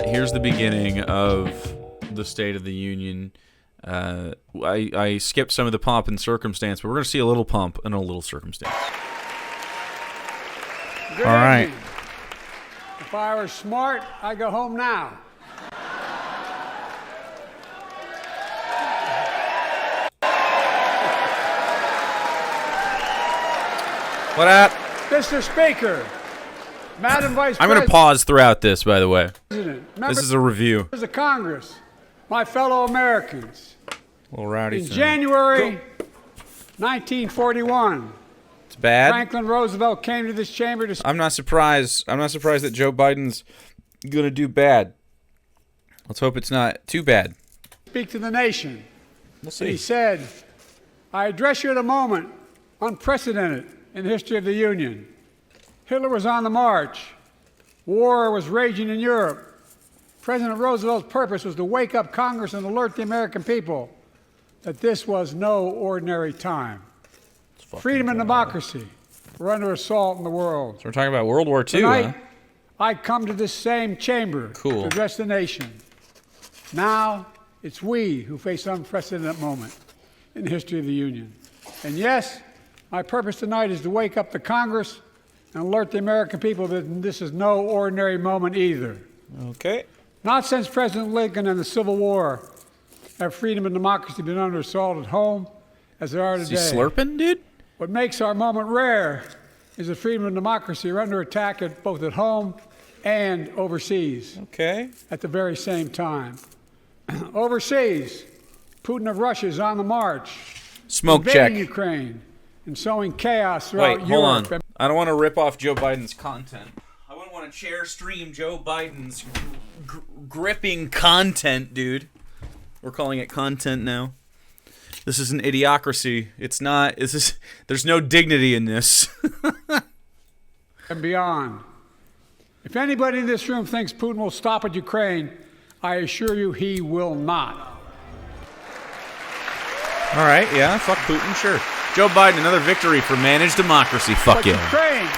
Here's the beginning of the State of the Union. I skipped some of the pomp and circumstance, but we're going to see a little pomp and a little circumstance. Good All right. evening. If I were smart, I'd go home now. What up? Mr. Speaker, Madam Vice I'm going to pause throughout this, by the way. President, This is a review. members of Congress, my fellow Americans. A little rowdy In thing. January 1941, It's bad. Franklin Roosevelt came to this chamber to I'm not surprised. I'm not surprised that Joe Biden's going to do bad. Let's hope it's not too bad. speak to the nation. We'll And he see. said, I address you at a moment unprecedented in the history of the Union. Hitler was on the march. War was raging in Europe. President Roosevelt's purpose was to wake up Congress and alert the American people that this was no ordinary time. Freedom and democracy were under assault in the world. So we're talking about World War II, Tonight, huh? I come to this same chamber Cool. to address the nation. Now, it's we who face an unprecedented moment in the history of the Union. And yes, my purpose tonight is to wake up the Congress and alert the American people that this is no ordinary moment either. Okay. Not since President Lincoln and the Civil War have freedom and democracy been under assault at home as they are Is today. he slurping, dude? What makes our moment rare is that freedom and democracy are under attack both at home and overseas Okay. at the very same time. Overseas, Putin of Russia is on the march, Smoke check. invading Ukraine and sowing chaos throughout Wait, Europe. hold on. I don't want to rip off Joe Biden's content. I wouldn't want to chair stream Joe Biden's gripping content, dude. We're calling it content now. This is an idiocracy. It's not. There's no dignity in this. And beyond. If anybody in this room thinks Putin will stop at Ukraine, I assure you he will not. All right, yeah, fuck Putin, sure. Joe Biden, another victory for managed democracy. Fuck But yeah.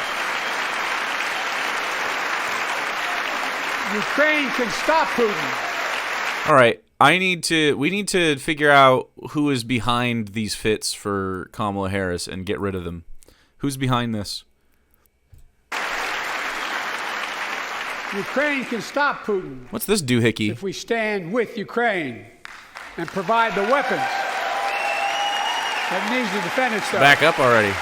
Ukraine can stop Putin. All right, we need to figure out who is behind these fits for Kamala Harris and get rid of them. Who's behind this? Ukraine can stop Putin What's this doohickey? if we stand with Ukraine and provide the weapons that needs to defend itself. Back up already.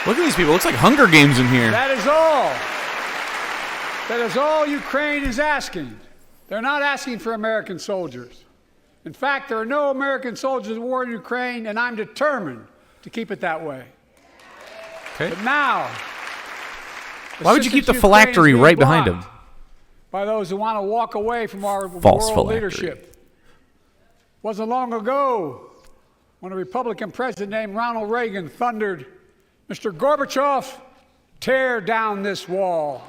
Look at these people. It looks like Hunger Games in here. That is all. That is all Ukraine is asking. They're not asking for American soldiers. In fact, there are no American soldiers at war in Ukraine, and I'm determined to keep it that way. Okay. But now, Why would you keep the assistance to Ukraine is phylactery being right behind blocked him? by those who want to walk away from our False world phylactery. leadership. Wasn't long ago when a Republican president named Ronald Reagan thundered, Mr. Gorbachev, tear down this wall.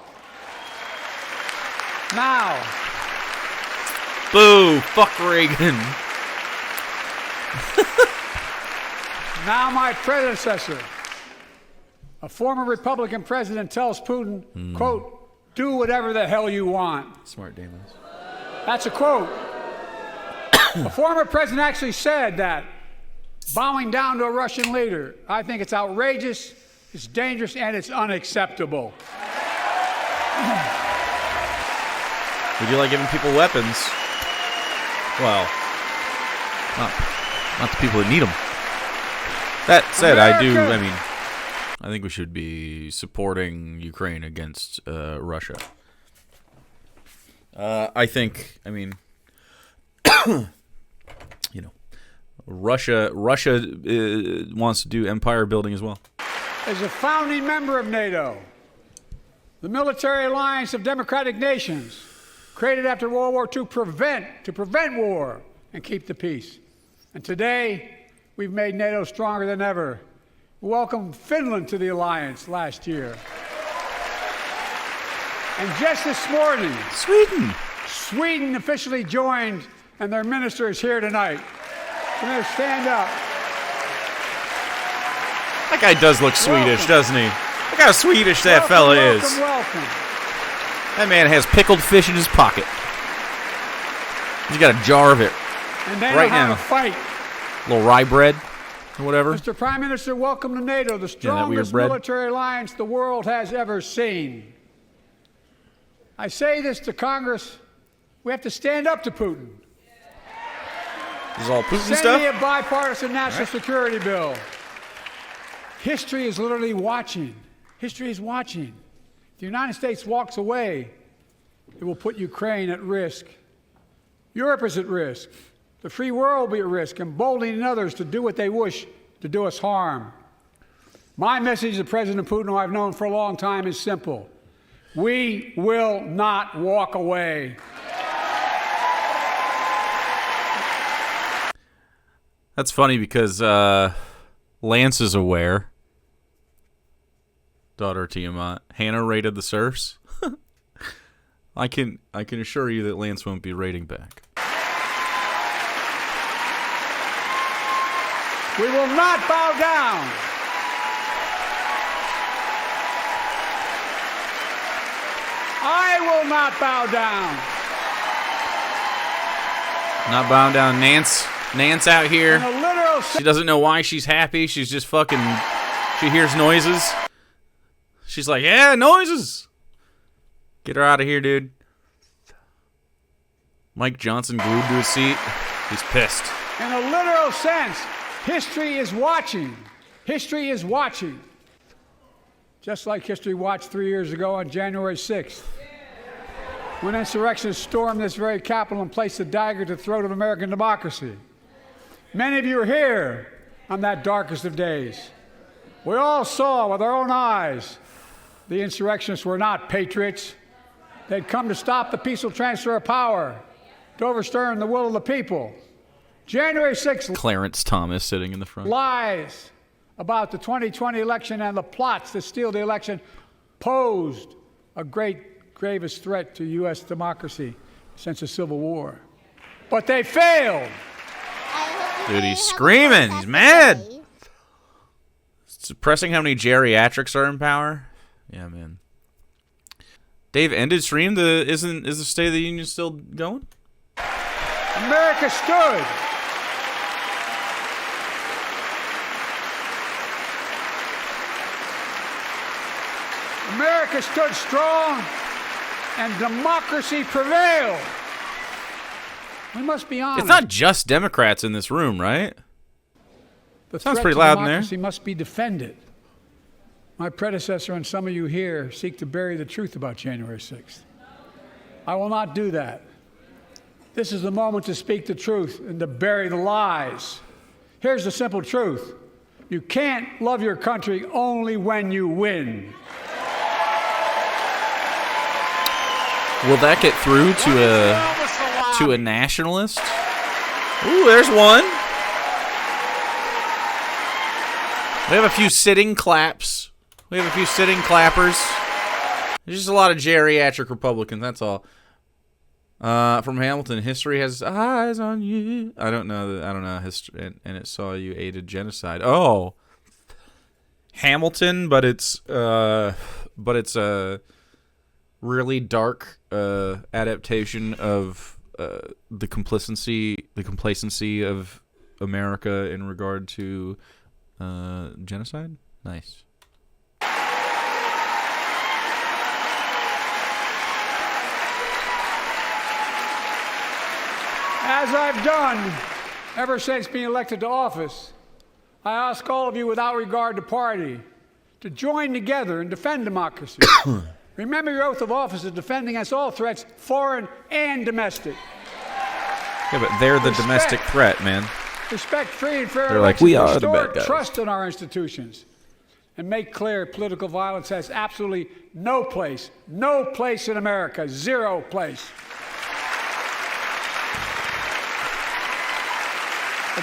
Now, Boo! Fuck Reagan. now my predecessor, a former Republican president, tells Putin, quote, do whatever the hell you want. Smart Damon's. That's a quote. A former president actually said that, bowing down to a Russian leader. I think it's outrageous, it's dangerous, and it's unacceptable. Would you like giving people weapons? Well, not the people that need them. That said, America. I think we should be supporting Ukraine against Russia. Russia wants to do empire building as well. As a founding member of NATO, the military alliance of democratic nations created after World War II to prevent war and keep the peace. And today, we've made NATO stronger than ever. We welcomed Finland to the alliance last year. And just this morning, Sweden officially joined, and their minister is here tonight. Can they stand up? That guy does look Swedish, doesn't he? Look how Swedish that fella is. Welcome. That man has pickled fish in his pocket. He's got a jar of it And they right know how now. to fight. A little rye bread or whatever. Mr. Prime Minister, welcome to NATO, the strongest military alliance the world has ever seen. I say this to Congress, we have to stand up to Putin. This is all Putin Send stuff? me a bipartisan national security bill. History is literally watching. History is watching. If the United States walks away, it will put Ukraine at risk. Europe is at risk. The free world will be at risk, emboldening others to do what they wish to do us harm. My message to President Putin, who I've known for a long time, is simple. We will not walk away. That's funny because Lance is aware. Daughter Tiamat. Hannah raided the serfs. I can assure you that Lance won't be raiding back. We will not bow down. I will not bow down. Not bowing down. Nance out here. In a literal She doesn't know why she's happy. She's just fucking... She hears noises. She's like, yeah, noises. Get her out of here, dude. Mike Johnson glued to his seat. He's pissed. In a literal sense, history is watching. History is watching. Just like history watched 3 years ago on January 6th, when insurrectionists stormed this very Capitol and placed a dagger to the throat of American democracy. Many of you were here on that darkest of days. We all saw with our own eyes the insurrectionists were not patriots. They'd come to stop the peaceful transfer of power, to overturn the will of the people. January 6th, Clarence Thomas sitting in the front. lies about the 2020 election and the plots to steal the election posed a gravest threat to U.S. democracy since the Civil War. But they failed. Dude, he's screaming. He's mad. Suppressing how many geriatrics are in power? Yeah, man. Dave, ended stream. Is the State of the Union still going? America stood. America stood strong and democracy prevailed. We must be honest. It's not just Democrats in this room, right? The Sounds threat pretty to loud in there. democracy must be defended. My predecessor and some of you here seek to bury the truth about January 6th. I will not do that. This is the moment to speak the truth and to bury the lies. Here's the simple truth. You can't love your country only when you win. Will that get through to a nationalist? Ooh, there's one. We have a few sitting claps. We have a few sitting clappers. There's just a lot of geriatric Republicans, that's all. From Hamilton, history has eyes on you. I don't know history, and it saw you aided genocide. Oh, Hamilton, but it's a really dark adaptation of the complacency of America in regard to genocide. Nice. As I've done ever since being elected to office, I ask all of you without regard to party to join together and defend democracy. Remember your oath of office of defending against all threats, foreign and domestic. Yeah, but they're the domestic threat, man. Respect free and fair They're like, elections, we are the restore bad guys. trust in our institutions, and make clear political violence has absolutely no place in America, zero place.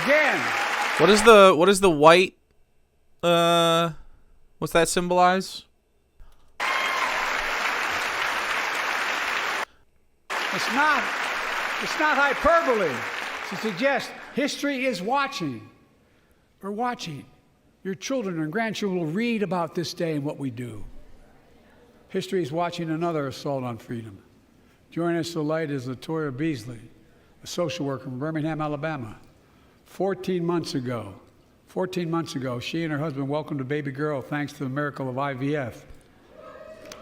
Again. What is the white? What's that symbolize? It's not hyperbole to suggest history is watching. We're watching. Your children and grandchildren will read about this day and what we do. history is watching another assault on freedom. Joining us tonight is Latoya Beasley, a social worker from Birmingham, Alabama. 14 months ago, she and her husband welcomed a baby girl thanks to the miracle of IVF.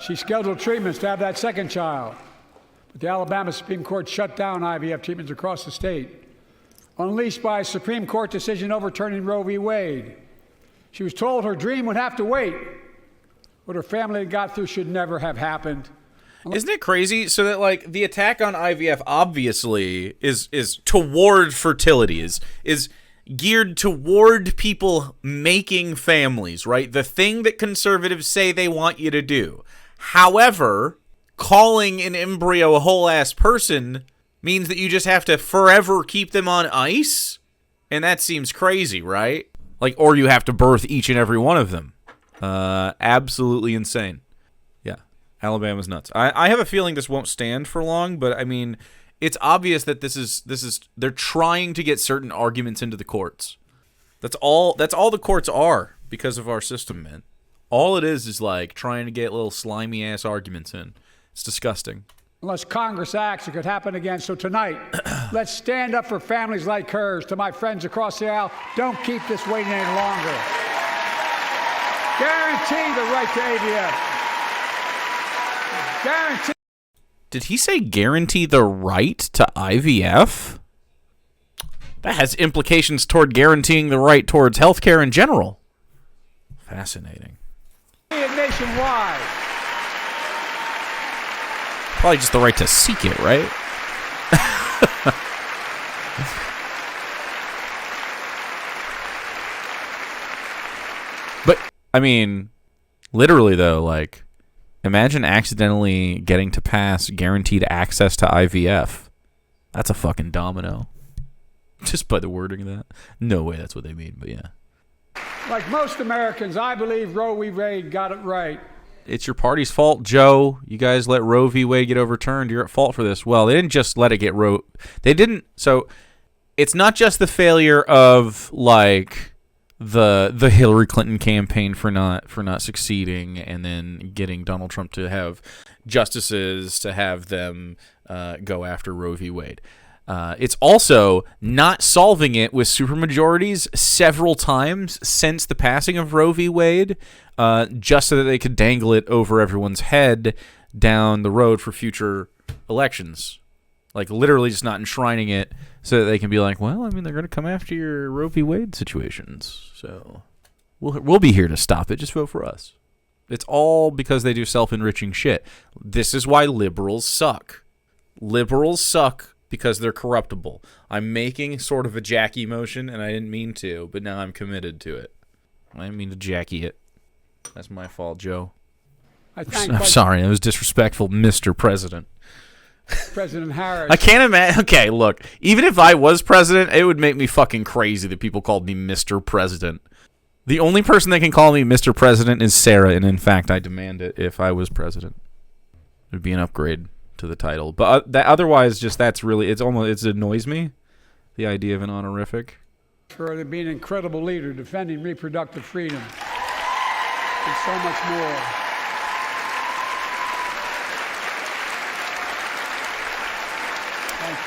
She scheduled treatments to have that second child, but the Alabama Supreme Court shut down IVF treatments across the state, unleashed by a Supreme Court decision overturning Roe v. Wade. She was told her dream would have to wait. What her family had got through should never have happened. Isn't it crazy? So that, like, the attack on IVF obviously is toward fertility, is geared toward people making families, right? The thing that conservatives say they want you to do. However, calling an embryo a whole-ass person means that you just have to forever keep them on ice? And that seems crazy, right? Like, or you have to birth each and every one of them. Absolutely insane. Yeah, Alabama's nuts. I have a feeling this won't stand for long, but I mean, it's obvious that this is they're trying to get certain arguments into the courts. That's all the courts are because of our system, man. All it is like trying to get little slimy ass arguments in. It's disgusting. Unless Congress acts, it could happen again. So tonight, let's stand up for families like hers. To my friends across the aisle, don't keep this waiting any longer. Guarantee the right to AVF. Guarantee. Did he say guarantee the right to IVF? That has implications toward guaranteeing the right towards healthcare in general. Fascinating. Nationwide. Probably just the right to seek it, right? But, I mean, literally, though, like, imagine accidentally getting to pass guaranteed access to IVF. That's a fucking domino. Just by the wording of that. No way that's what they mean, but yeah. Like most Americans, I believe Roe v. Wade got it right. It's your party's fault, Joe. You guys let Roe v. Wade get overturned. You're at fault for this. Well, they didn't just let it get They didn't. So it's not just the failure of, like, the Hillary Clinton campaign for not succeeding, and then getting Donald Trump to have justices to have them go after Roe v. Wade. It's also not solving it with supermajorities several times since the passing of Roe v. Wade, just so that they could dangle it over everyone's head down the road for future elections. Like, literally just not enshrining it so that they can be like, well, I mean, they're going to come after your Roe v. Wade situations, so we'll be here to stop it. Just vote for us. It's all because they do self-enriching shit. This is why liberals suck. Liberals suck because they're corruptible. I'm making sort of a Jackie motion, and I didn't mean to, but now I'm committed to it. I didn't mean to Jackie it. That's my fault, Joe. I'm sorry. It was disrespectful, Mr. President. President Harris. I can't imagine. Okay, look. Even if I was president, it would make me fucking crazy that people called me Mr. President. The only person that can call me Mr. President is Sarah, and in fact, I demand it if I was president. It would be an upgrade to the title. But that otherwise, just that's really, it annoys me, the idea of an honorific. For being an incredible leader, defending reproductive freedom, and so much more.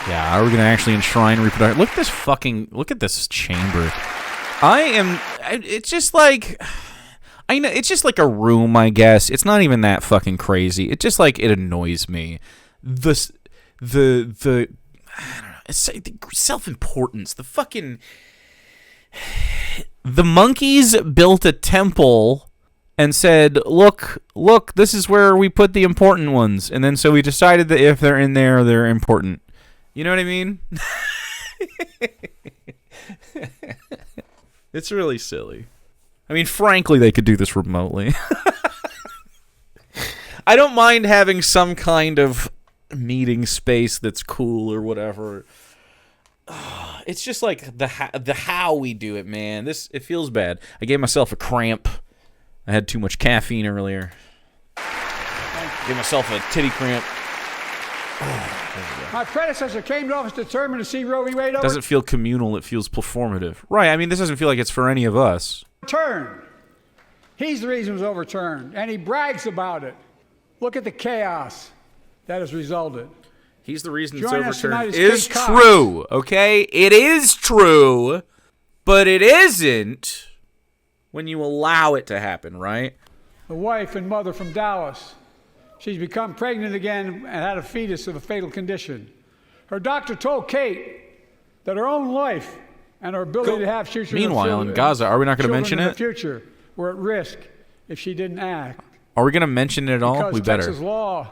Yeah, are we going to actually enshrine reproductive? Look at this chamber. It's just like, I know, it's just like a room, I guess. It's not even that fucking crazy. It's just like, it annoys me. I don't know, it's the self-importance. The monkeys built a temple and said, look, this is where we put the important ones. And then so we decided that if they're in there, they're important. You know what I mean? It's really silly. I mean, frankly, they could do this remotely. I don't mind having some kind of meeting space that's cool or whatever. It's just like the how we do it, man. It feels bad. I gave myself a cramp. I had too much caffeine earlier. Gave myself a titty cramp. My predecessor came to office determined to see Roe v. Wade It doesn't feel communal. It feels performative. Right. I mean, this doesn't feel like it's for any of us. overturned. He's the reason it was overturned, and he brags about it. Look at the chaos that has resulted. He's the reason Join it's us tonight overturned. as Is Kate Cox. true, okay? It is true, but it isn't when you allow it to happen, right? The wife and mother from Dallas. She's become pregnant again and had a fetus of a fatal condition. Her doctor told Kate that her own life and her ability to have future Meanwhile, in Gaza, are we not going to mention in the it? future were at risk if she didn't act. Are we going to mention it at all? Because We better. Texas law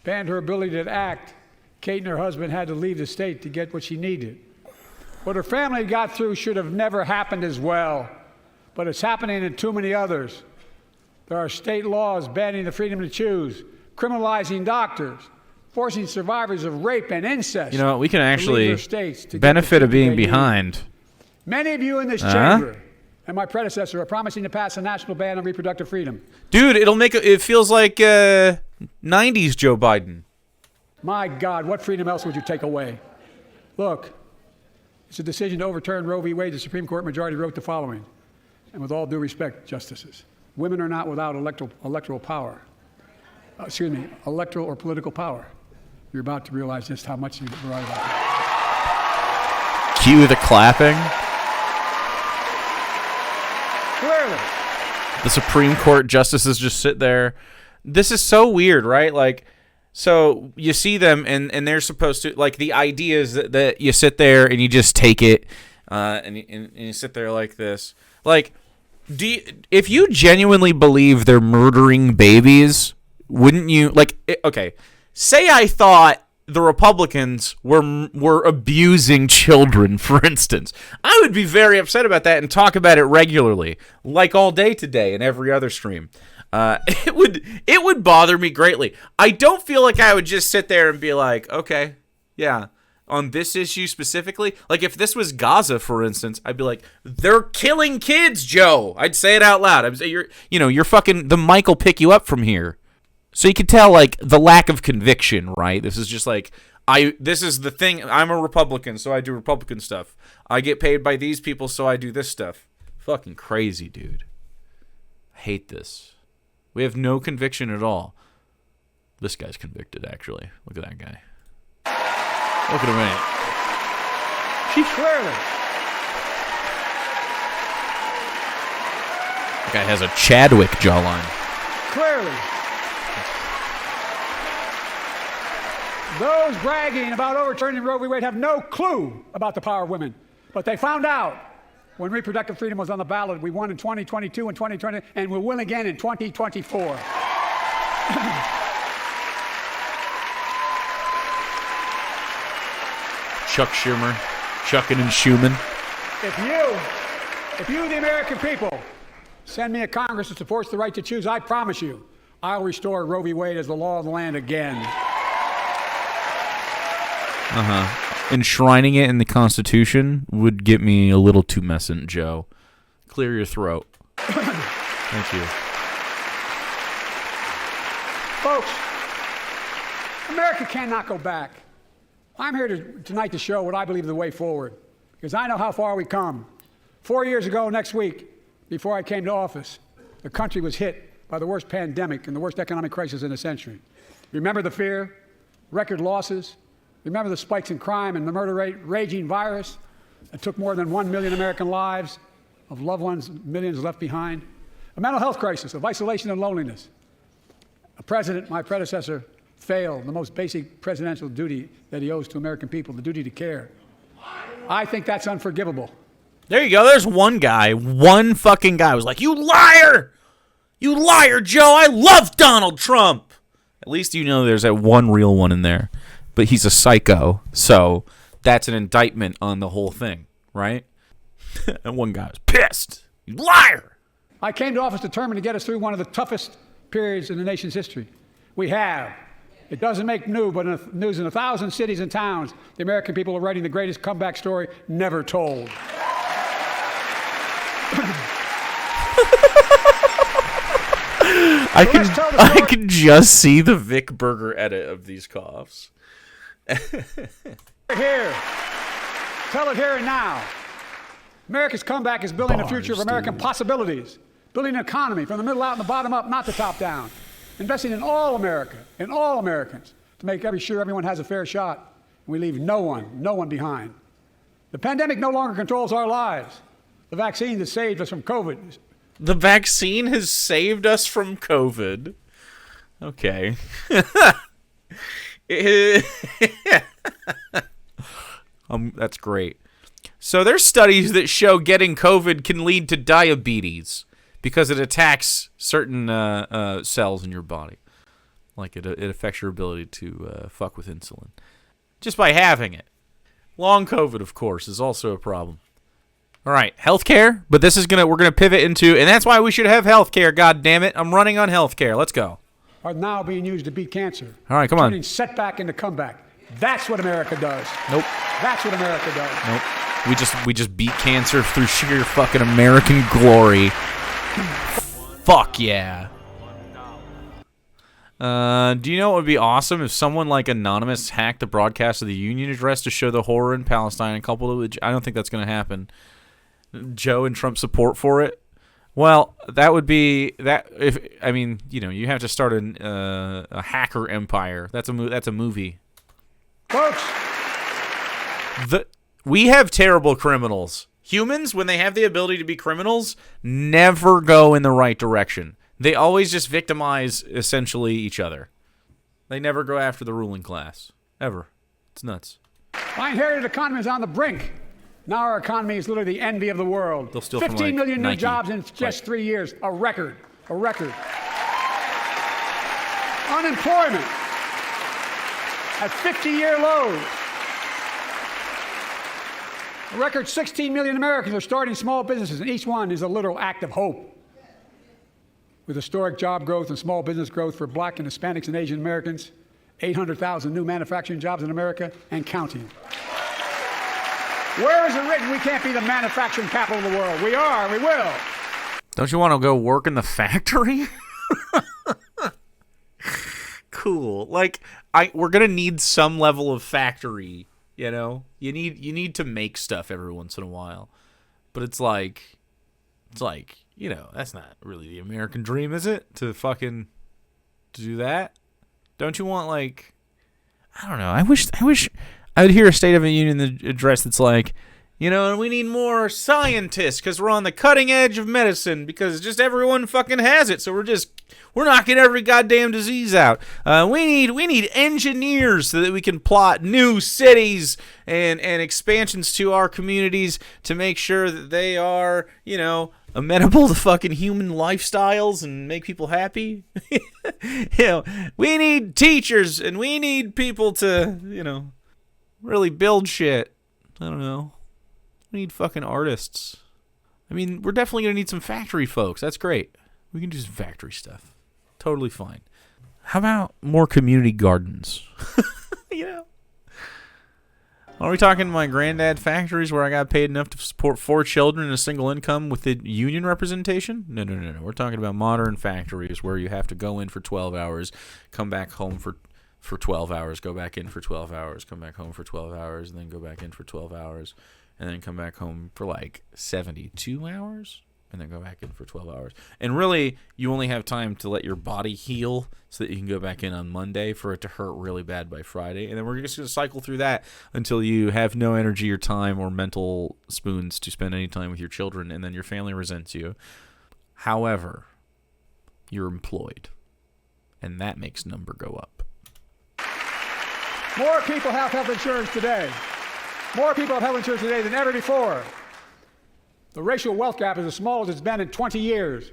banned her ability to act, Kate and her husband had to leave the state to get what she needed. What her family got through should have never happened as well, but it's happening in too many others. There are state laws banning the freedom to choose, criminalizing doctors, forcing survivors of rape and incest. You know, we can to leave actually their states to get benefit the of being treatment they need. behind. Many of you in this chamber and my predecessor are promising to pass a national ban on reproductive freedom. Dude, it feels like 90s Joe Biden. My God, what freedom else would you take away? Look, it's a decision to overturn Roe v. Wade. The Supreme Court majority wrote the following, and with all due respect, justices, women are not without electoral power. Electoral or political power. You're about to realize just how much you're right about that. Cue the clapping. Clearly. The Supreme Court justices just sit there. This is so weird, right? Like, so you see them and they're supposed to, like, the idea is that you sit there and you just take it and you sit there like this. Like, if you genuinely believe they're murdering babies, wouldn't you, like, okay, say I thought the Republicans were abusing children, for instance. I would be very upset about that and talk about it regularly, like all day today and every other stream. It would bother me greatly. I don't feel like I would just sit there and be like, okay, yeah, on this issue specifically. Like if this was Gaza, for instance, I'd be like, they're killing kids, Joe. I'd say it out loud. I'd say you're fucking, the mic will pick you up from here. So you can tell, like, the lack of conviction, right? This is just like, this is the thing. I'm a Republican, so I do Republican stuff. I get paid by these people, so I do this stuff. Fucking crazy, dude. I hate this. We have no conviction at all. This guy's convicted, actually. Look at that guy. Look at him, man. She clearly. That guy has a Chadwick jawline. Clearly. Those bragging about overturning Roe v. Wade have no clue about the power of women. But they found out when reproductive freedom was on the ballot. We won in 2022 and 2020, and we'll win again in 2024. Chuck Schumer. Chucking and Schumann. If you, the American people, send me a Congress that supports the right to choose, I promise you, I'll restore Roe v. Wade as the law of the land again. Enshrining it in the Constitution would get me a little too messant, Joe. Clear your throat. Thank you. Folks, America cannot go back. I'm here tonight to show what I believe is the way forward, because I know how far we've come. 4 years ago next week, before I came to office, the country was hit by the worst pandemic and the worst economic crisis in a century. Remember the fear, record losses? Remember the spikes in crime and the murder rate, raging virus that took more than 1 million American lives, of loved ones, millions left behind? A mental health crisis of isolation and loneliness. A president, my predecessor, failed the most basic presidential duty that he owes to American people, the duty to care. I think that's unforgivable. There you go. There's one guy, one fucking guy was like, you liar! You liar, Joe! I love Donald Trump! At least you know there's that one real one in there. But he's a psycho, so that's an indictment on the whole thing, right? And one guy was pissed. You liar! I came to office determined to get us through one of the toughest periods in the nation's history. We have. It doesn't make news in 1,000 cities and towns. The American people are writing the greatest comeback story never told. I can just see the Vic Berger edit of these coughs. Here. Tell it here and now. America's comeback is building a future of American possibilities, building an economy from the middle out and the bottom up, not the top down. investing in all America, in all Americans, to make sure everyone has a fair shot, and we leave no one behind. The pandemic no longer controls our lives. The vaccine has saved us from COVID. The vaccine has saved us from COVID. Okay. That's great. So there's studies that show getting COVID can lead to diabetes because it attacks certain cells in your body. Like it affects your ability to fuck with insulin. Just by having it. Long COVID, of course, is also a problem. All right, healthcare, but we're gonna pivot into, and that's why we should have healthcare. God damn it, I'm running on healthcare. Let's go. Are now being used to beat cancer. All right, come on. Turning setback into comeback. That's what America does. Nope. That's what America does. Nope. We just beat cancer through sheer fucking American glory. Fuck yeah. Do you know what would be awesome if someone like Anonymous hacked the broadcast of the Union address to show the horror in Palestine and coupled it with... I don't think that's going to happen. Joe and Trump's support for it. Well, that would be that. If I mean, you have to start a hacker empire. That's a movie. Folks, we have terrible criminals. Humans, when they have the ability to be criminals, never go in the right direction. They always just victimize, essentially, each other. They never go after the ruling class. Ever. It's nuts. my inherited economy is on the brink. Now our economy is literally the envy of the world. They'll steal 15 million new Nike. jobs in just 3 years. A record. A record. Unemployment at 50-year lows. A record 16 million Americans are starting small businesses, and each one is a literal act of hope. With historic job growth and small business growth for Black and Hispanics and Asian Americans, 800,000 new manufacturing jobs in America and counting. Where is it written we can't be the manufacturing capital of the world? We are, we will. Don't you want to go work in the factory? Cool. Like, we're gonna need some level of factory. You know, you need to make stuff every once in a while, but it's like, that's not really the American dream, is it? To do that? Don't you want, like, I don't know. I wish I would hear a State of the Union address that's like, we need more scientists because we're on the cutting edge of medicine because just everyone fucking has it. So we're knocking every goddamn disease out. We need engineers so that we can plot new cities and expansions to our communities to make sure that they are, amenable to fucking human lifestyles and make people happy. We need teachers and we need people to, really build shit. I don't know. We need fucking artists. I mean, we're definitely going to need some factory folks. That's great. We can do some factory stuff. Totally fine. How about more community gardens? Are we talking my granddad factories where I got paid enough to support 4 children and a single income with the union representation? No. We're talking about modern factories where you have to go in for 12 hours, come back home for 12 hours, go back in for 12 hours, come back home for 12 hours, and then go back in for 12 hours, and then come back home for like 72 hours, and then go back in for 12 hours. And really, you only have time to let your body heal so that you can go back in on Monday for it to hurt really bad by Friday. And then we're just going to cycle through that until you have no energy or time or mental spoons to spend any time with your children, and then your family resents you. However, you're employed, and that makes number go up. More people have health insurance today. More people have health insurance today than ever before. The racial wealth gap is as small as it's been in 20 years.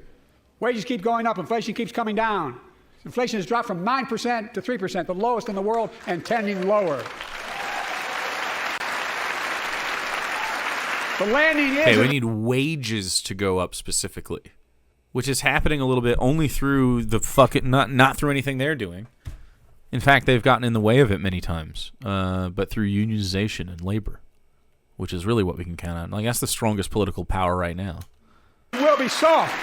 Wages keep going up. Inflation keeps coming down. Inflation has dropped from 9% to 3%, the lowest in the world, and tending lower. The landing is... Okay, we need wages to go up specifically, which is happening a little bit only through the fucking... Not through anything they're doing. In fact, they've gotten in the way of it many times, but through unionization and labor, which is really what we can count on. Like, that's the strongest political power right now. Will be soft.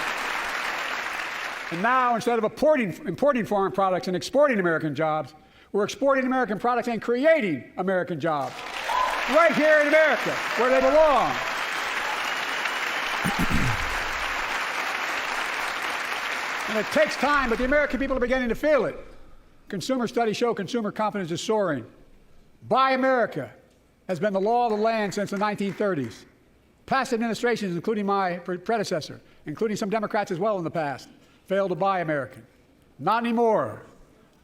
And now, instead of importing foreign products and exporting American jobs, we're exporting American products and creating American jobs. Right here in America, where they belong. And it takes time, but the American people are beginning to feel it. Consumer studies show consumer confidence is soaring. Buy America has been the law of the land since the 1930s. Past administrations, including my predecessor, including some Democrats as well in the past, failed to buy American. Not anymore.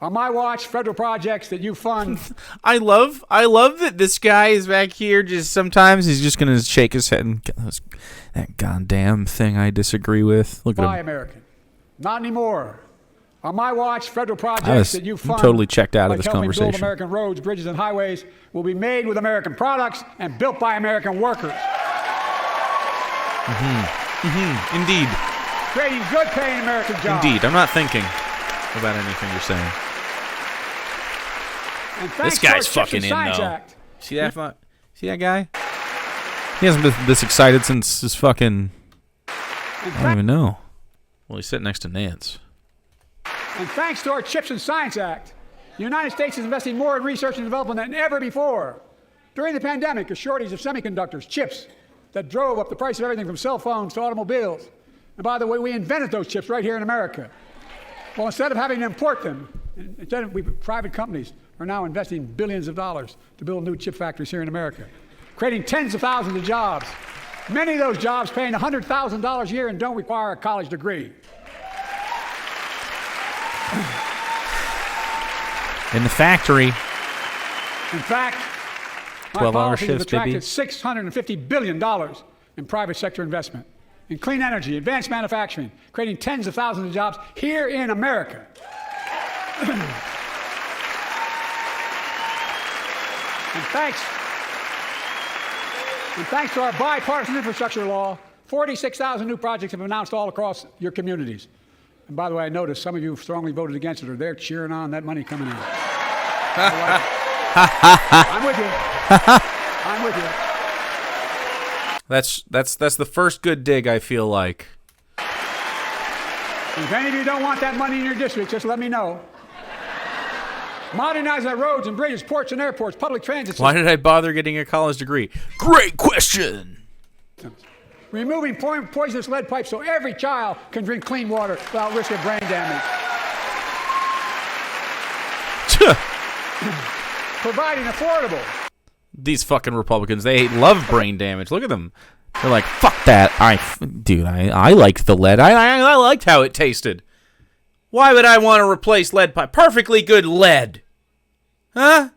On my watch, federal projects that you fund. I love that this guy is back here. Just sometimes he's just gonna shake his head and that goddamn thing I disagree with. Look at him. Buy American. Not anymore. On my watch, federal projects that you fund. I'm totally checked out of this helping conversation. Build American roads, bridges, and highways will be made with American products and built by American workers. Indeed. Creating good paying American jobs. Indeed. I'm not thinking about anything you're saying. This guy's fucking in, though. See that? See that guy? He hasn't been this excited since his fucking... I don't even know. Well, he's sitting next to Nance. And thanks to our CHIPS and Science Act, the United States is investing more in research and development than ever before. During the pandemic, a shortage of semiconductors, chips, that drove up the price of everything from cell phones to automobiles. And by the way, we invented those chips right here in America. Well, instead of having to import them, private companies are now investing billions of dollars to build new chip factories here in America, creating tens of thousands of jobs. Many of those jobs paying $100,000 a year and don't require a college degree. In the factory. In fact, 12-hour shifts, have attracted $650 billion in private sector investment in clean energy, advanced manufacturing, creating tens of thousands of jobs here in America. And thanks to our bipartisan infrastructure law, 46,000 new projects have been announced all across your communities. And by the way, I noticed some of you strongly voted against it, or they're cheering on that money coming in. I'm with you. I'm with you. That's the first good dig, I feel like. If any of you don't want that money in your district, just let me know. Modernize our roads and bridges, ports and airports, public transit systems. Why did I bother getting a college degree? Great question. Removing poisonous lead pipes so every child can drink clean water without risk of brain damage. Providing affordable. These fucking Republicans, they love brain damage. Look at them. They're like, fuck that. I liked the lead. I liked how it tasted. Why would I want to replace lead pipe? Perfectly good lead. Huh?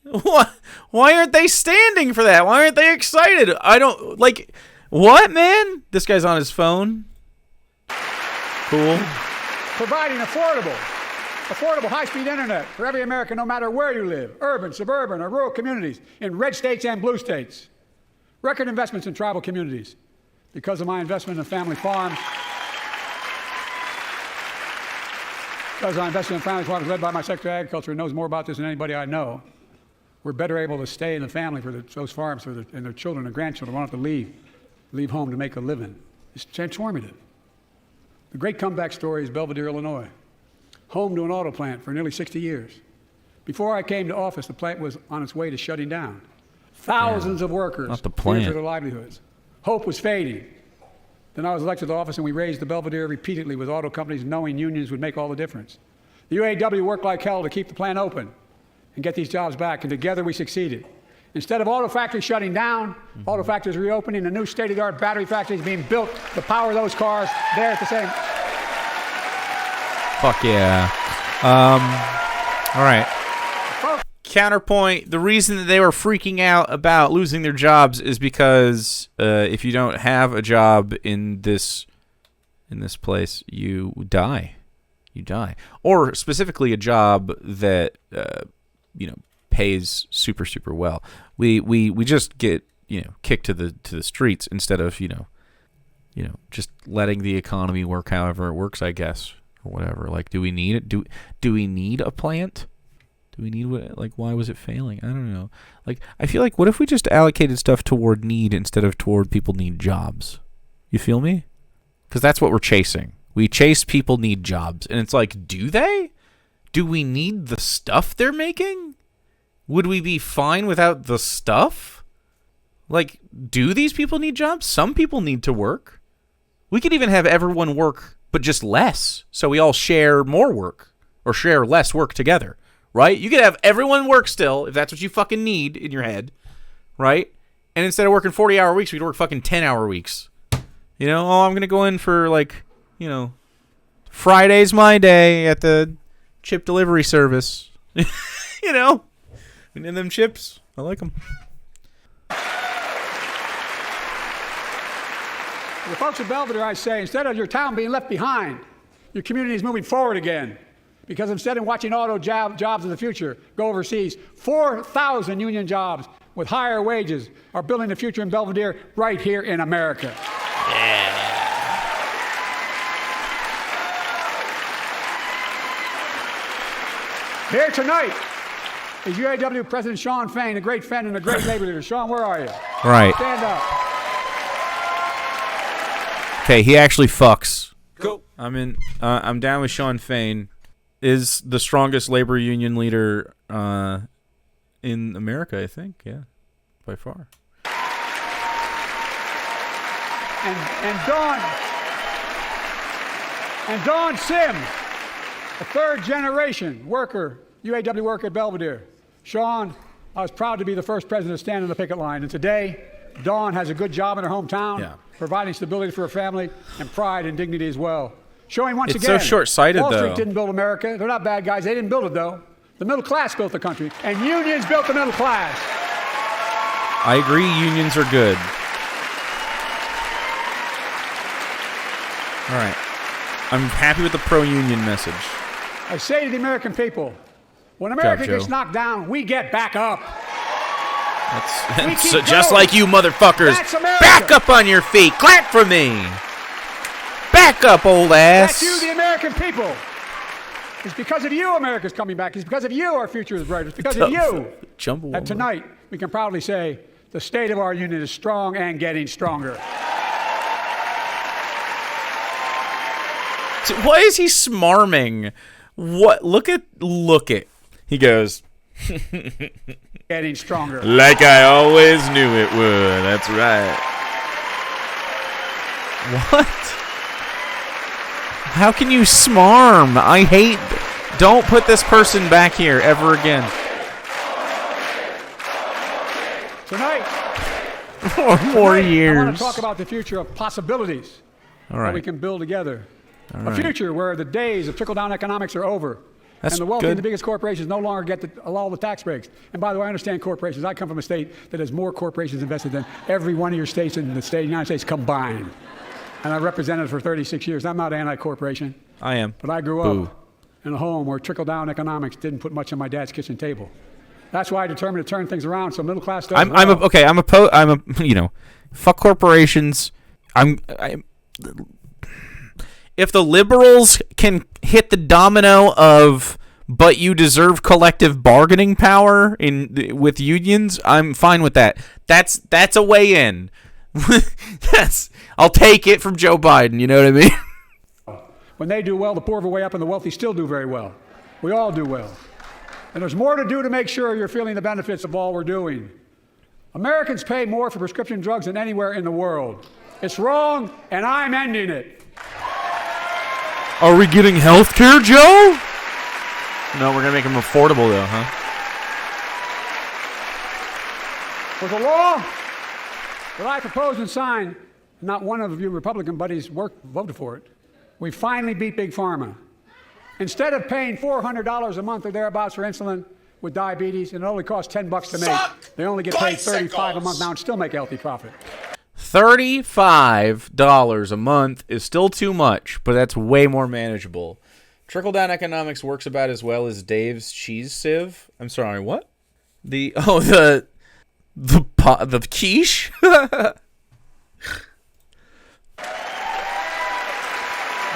What? Why aren't they standing for that? Why aren't they excited? I don't, like, what, man? This guy's on his phone. Cool. Providing affordable high-speed internet for every American, no matter where you live, urban, suburban, or rural communities, in red states and blue states. Record investments in tribal communities. Because of my investment in family farms, because I invested in family farms led by my Secretary of Agriculture, who knows more about this than anybody I know, we're better able to stay in the family for those farms and their children and grandchildren won't have to leave home to make a living. It's transformative. The great comeback story is Belvedere, Illinois, home to an auto plant for nearly 60 years. Before I came to office, the plant was on its way to shutting down. Thousands of workers feared for their livelihoods. Hope was fading. Then I was elected to office, and we raised the Belvedere repeatedly with auto companies, knowing unions would make all the difference. The UAW worked like hell to keep the plant open and get these jobs back, and together we succeeded. Instead of auto factories shutting down, auto factories reopening, and new state-of-the-art battery factories being built to power those cars there at the same. Fuck yeah. All right. Counterpoint, the reason that they were freaking out about losing their jobs is because if you don't have a job in this place, you die. You die. Or specifically a job that pays super, super well. We just get, kicked to the streets instead of, just letting the economy work however it works, I guess, or whatever. Like, do we need it? Do we need a plant? Do we need why was it failing? I don't know. Like, I feel like, what if we just allocated stuff toward need instead of toward people need jobs? You feel me? Because that's what we're chasing. We chase people need jobs. And it's like, do they? Do we need the stuff they're making? Would we be fine without the stuff? Do these people need jobs? Some people need to work. We could even have everyone work but just less. So we all share more work or share less work together, right? You could have everyone work still if that's what you fucking need in your head, right? And instead of working 40-hour weeks, we could work fucking 10-hour weeks. You know, I'm going to go in for like, Friday's my day at the chip delivery service. And them chips, I like them. The folks at Belvedere, I say, instead of your town being left behind, your community is moving forward again. Because instead of watching auto jobs in the future go overseas, 4,000 union jobs with higher wages are building the future in Belvedere right here in America. Yeah. Here tonight is UAW President Shawn Fain, a great friend and a great labor leader. Shawn, where are you? Right. Stand up. Okay, he actually fucks. Go. I'm down with Shawn Fain. Is the strongest labor union leader in America, I think. Yeah, by far. And Dawn Sims, a third-generation worker, UAW worker at Belvedere. Shawn, I was proud to be the first president to stand on the picket line, and today, Dawn has a good job in her hometown, providing stability for her family and pride and dignity as well. Showing once again, so short-sighted, Wall Street though. didn't build America. They're not bad guys. They didn't build it, though. The middle class built the country, and unions built the middle class. I agree, unions are good. All right. I'm happy with the pro-union message. I say to the American people, when America gets knocked down, we get back up. That's so just like you motherfuckers. Back up on your feet. Clap for me. Back up, old ass. That's you, the American people. It's because of you America's coming back. It's because of you our future is bright. It's because of you that tonight we can proudly say the state of our union is strong and getting stronger. Why is he smarming? What? Look at. He goes. Getting stronger. Like I always knew it would. That's right. What? How can you smarm? I hate. Don't put this person back here ever again. Tonight. For more years. I want to talk about the future of possibilities that we can build together. A future where the days of trickle-down economics are over. And the wealthy and the biggest corporations no longer get all the tax breaks. And by the way, I understand corporations. I come from a state that has more corporations invested than every one of your states in the state of the United States combined. And I represented it for 36 years. I'm not anti-corporation. I am. But I grew up in a home where trickle-down economics didn't put much on my dad's kitchen table. That's why I determined to turn things around so middle class does fuck corporations. If the liberals can hit the domino of but you deserve collective bargaining power with unions, I'm fine with that. That's a way in. I'll take it from Joe Biden, you know what I mean? When they do well, the poor have a way up and the wealthy still do very well. We all do well. And there's more to do to make sure you're feeling the benefits of all we're doing. Americans pay more for prescription drugs than anywhere in the world. It's wrong, and I'm ending it. Are we getting health care, Joe? No, we're going to make them affordable, though, huh? With a law that I proposed and signed, not one of you Republican buddies voted for it. We finally beat Big Pharma. Instead of paying $400 a month or thereabouts for insulin with diabetes, and it only costs $10 to make, they only get paid $35 a month now and still make a healthy profit. $35 a month is still too much, but that's way more manageable. Trickle-down economics works about as well as Dave's cheese sieve. I'm sorry, what? The quiche? And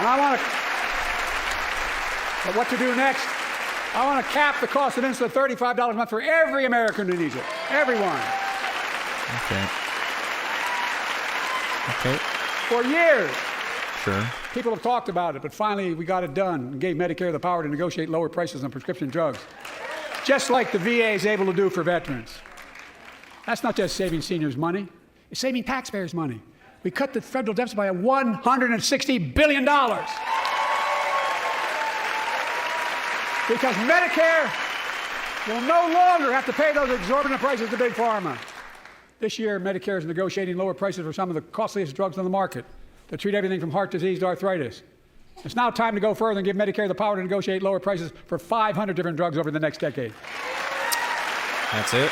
I want to. But what to do next? I want to cap the cost of insulin at $35 a month for every American who needs it. Everyone. Okay. For years. Sure. People have talked about it, but finally we got it done and gave Medicare the power to negotiate lower prices on prescription drugs. Just like the VA is able to do for veterans. That's not just saving seniors money. It's saving taxpayers money. We cut the federal deficit by $160 billion. Because Medicare will no longer have to pay those exorbitant prices to Big Pharma. This year, Medicare is negotiating lower prices for some of the costliest drugs on the market that treat everything from heart disease to arthritis. It's now time to go further and give Medicare the power to negotiate lower prices for 500 different drugs over the next decade. That's it.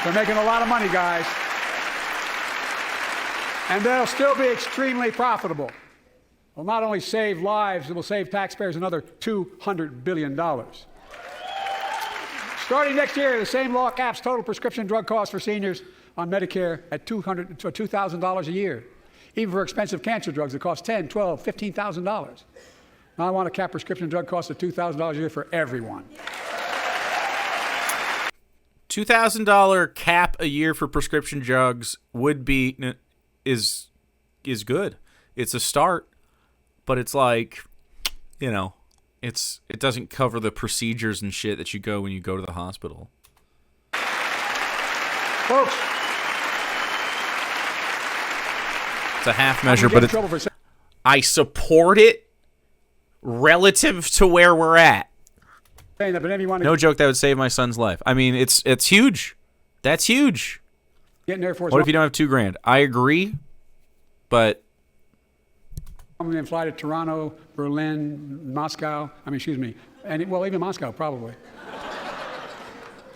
They're making a lot of money, guys. And they'll still be extremely profitable. Will not only save lives, it will save taxpayers another $200 billion. Starting next year, the same law caps total prescription drug costs for seniors on Medicare at $2,000 a year, even for expensive cancer drugs that cost $10,000, $12,000, $15,000. Now I want to cap prescription drug costs at $2,000 a year for everyone. $2,000 cap a year for prescription drugs is good. It's a start, but it's like, you know, it doesn't cover the procedures and shit that you go when you go to the hospital. Folks, it's a half measure, but I support it relative to where we're at. No joke, that would save my son's life. I mean, it's huge. That's huge. Getting Air Force what if you don't have $2,000? I agree, but and fly to Toronto, Berlin, Moscow. Even Moscow, probably.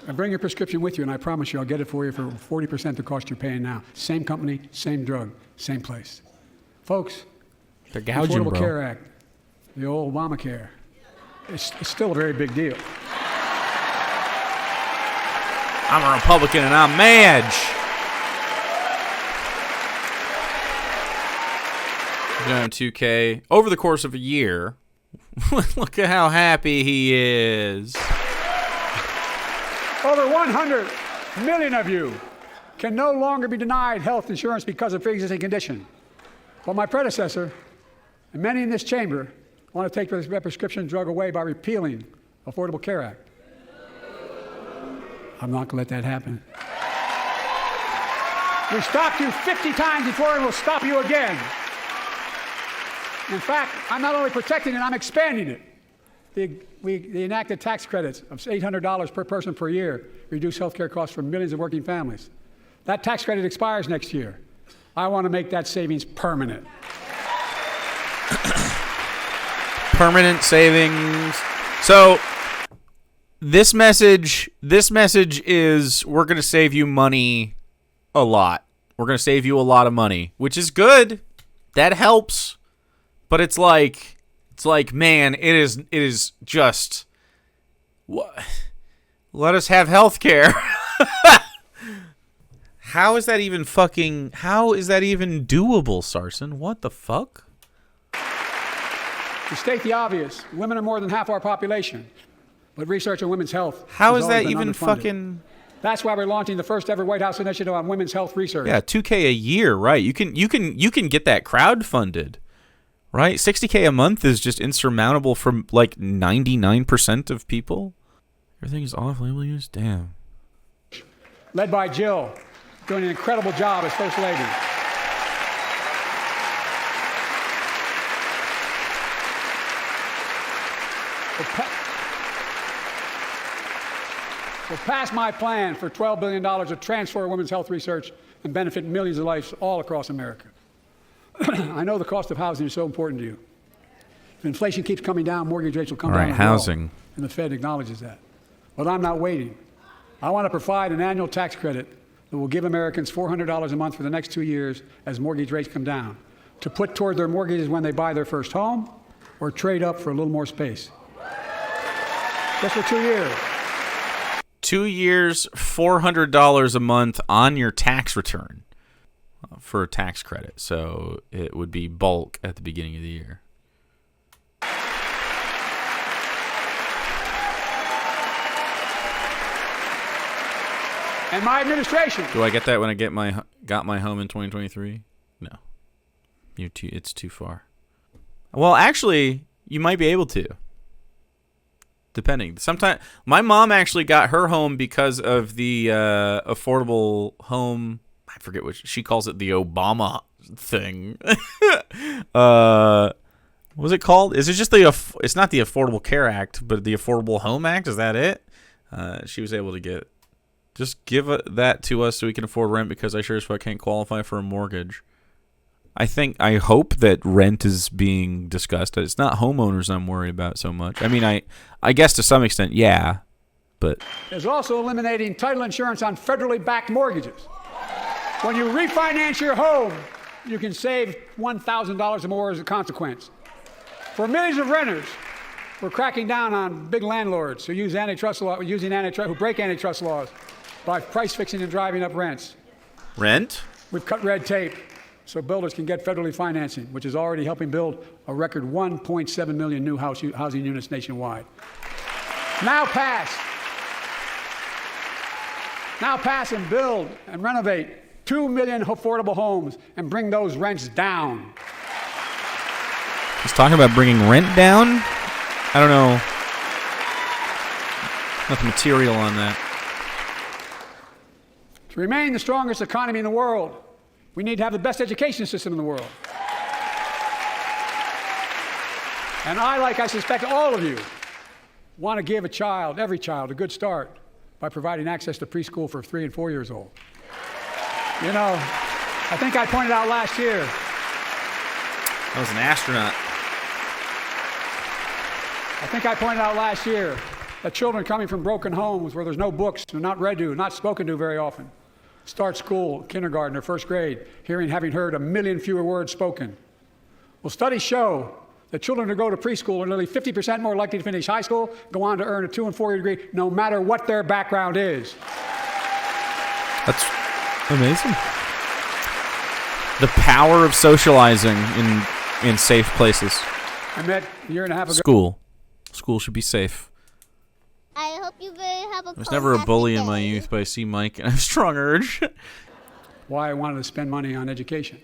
And bring your prescription with you, and I promise you I'll get it for you for 40% the cost you're paying now. Same company, same drug, same place. Folks, they're the gouging, Affordable bro. Care Act, the old Obamacare, it's still a very big deal. I'm a Republican and I'm mad. Doing 2K over the course of a year. Look at how happy he is. Over 100 million of you can no longer be denied health insurance because of pre-existing condition. But my predecessor, and many in this chamber, want to take this prescription drug away by repealing Affordable Care Act. I'm not going to let that happen. We stopped you 50 times before, and we'll stop you again. In fact, I'm not only protecting it, I'm expanding it. The enacted tax credits of $800 per person per year reduce health care costs for millions of working families. That tax credit expires next year. I want to make that savings permanent. Permanent savings. So this message is we're going to save you money a lot. We're going to save you a lot of money, which is good. That helps. But it's like, man, it is just, let us have health care. How is that even doable, Sarson? What the fuck? To state the obvious, women are more than half our population, but research on women's health How has is always that been even underfunded. fucking? That's why we're launching the first ever White House initiative on women's health research. Yeah, $2K a year, right? You can get that crowdfunded. Right? $60K a month is just insurmountable for like 99% of people. Everything is off-label use? Damn. Led by Jill, doing an incredible job as First Lady. We'll pass my plan for $12 billion to transfer women's health research and benefit millions of lives all across America. I know the cost of housing is so important to you. If inflation keeps coming down, mortgage rates will come down. All right, housing. And the Fed acknowledges that. But I'm not waiting. I want to provide an annual tax credit that will give Americans $400 a month for the next 2 years as mortgage rates come down, to put toward their mortgages when they buy their first home or trade up for a little more space. Just for 2 years. 2 years, $400 a month on your tax return for a tax credit. So it would be bulk at the beginning of the year. And my administration. Do I get that when I got my home in 2023? No. It's too far. Well, actually, you might be able to. Depending. Sometimes my mom actually got her home because of the affordable home I forget what she calls it, the Obama thing. What was it called? Is it just it's not the Affordable Care Act, but the Affordable Home Act? Is that it? She was able to give that to us so we can afford rent, because I sure as fuck can't qualify for a mortgage. I hope that rent is being discussed. It's not homeowners I'm worried about so much. I mean, I guess to some extent, yeah, but is also eliminating title insurance on federally backed mortgages. When you refinance your home, you can save $1,000 or more as a consequence. For millions of renters, we're cracking down on big landlords who use who break antitrust laws by price fixing and driving up rents. Rent? We've cut red tape so builders can get federally financing, which is already helping build a record 1.7 million new housing units nationwide. Now pass and build and renovate 2 million affordable homes and bring those rents down. He's talking about bringing rent down? I don't know. Nothing material on that. To remain the strongest economy in the world, we need to have the best education system in the world. And I suspect all of you, want to give every child, a good start by providing access to preschool for 3 and 4 years old. You know, I think I pointed out last year. I was an astronaut. I think I pointed out last year that children coming from broken homes where there's no books, they're not read to, not spoken to very often, start school, kindergarten, or first grade, having heard 1 million fewer words spoken. Well, studies show that children who go to preschool are nearly 50% more likely to finish high school, go on to earn a 2- and 4-year degree, no matter what their background is. That's amazing. The power of socializing in safe places. I met a year and a half School ago. should be safe. I hope you have a I was never a bully in my youth, but I see Mike and I have a strong urge. Why I wanted to spend money on education.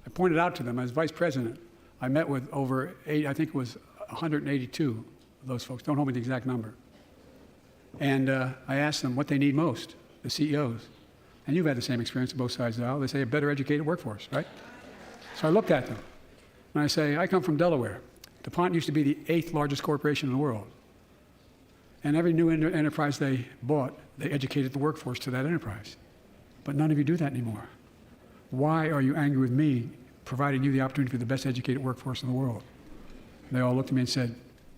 I pointed out to them as vice president. I met with over 182 of those folks. Don't hold me to the exact number. And I asked them what they need most, the CEOs. And you've had the same experience on both sides of the aisle. They say a better educated workforce, right? So I looked at them and I say, I come from Delaware. DuPont used to be the 8th largest corporation in the world. And every new enterprise they bought, they educated the workforce to that enterprise. But none of you do that anymore. Why are you angry with me providing you the opportunity for the best educated workforce in the world? And they all looked at me and said,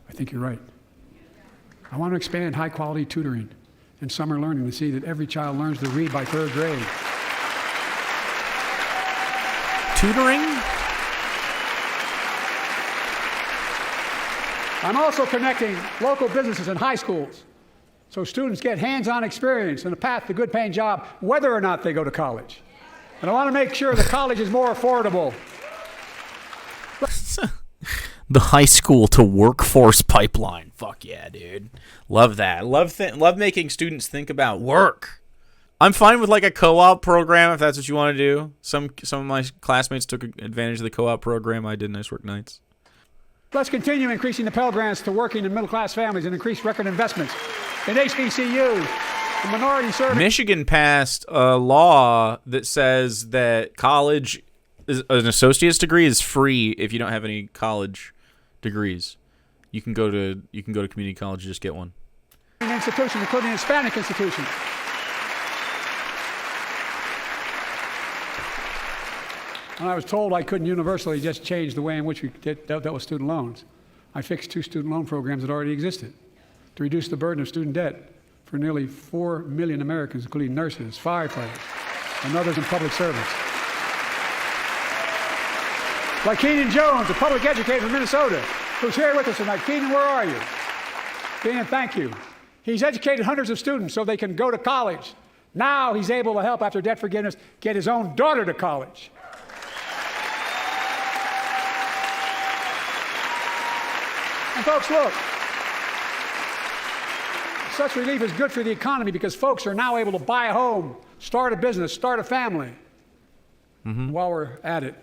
I think you're right. I want to expand high-quality tutoring and summer learning to see that every child learns to read by 3rd grade. Tutoring? I'm also connecting local businesses and high schools so students get hands-on experience and a path to a good-paying job, whether or not they go to college. And I want to make sure the college is more affordable. The high school to workforce pipeline. Fuck yeah, dude. Love that. Love making students think about work. I'm fine with like a co-op program if that's what you want to do. Some of my classmates took advantage of the co-op program. I did nice work nights. Let's continue increasing the Pell Grants to working and middle-class families and increase record investments in HBCUs and minority service. Michigan passed a law that says that an associate's degree is free if you don't have any college degrees. You can go to community college and just get one. Institutions, including Hispanic institutions. When I was told I couldn't universally just change the way in which we dealt with student loans, I fixed 2 student loan programs that already existed to reduce the burden of student debt for nearly 4 million Americans, including nurses, firefighters, and others in public service. Like Keenan Jones, a public educator from Minnesota, who's here with us tonight. Keenan, where are you? Keenan, thank you. He's educated hundreds of students so they can go to college. Now he's able to help, after debt forgiveness, get his own daughter to college. And folks, look, such relief is good for the economy because folks are now able to buy a home, start a business, start a family. Mm-hmm. While we're at it,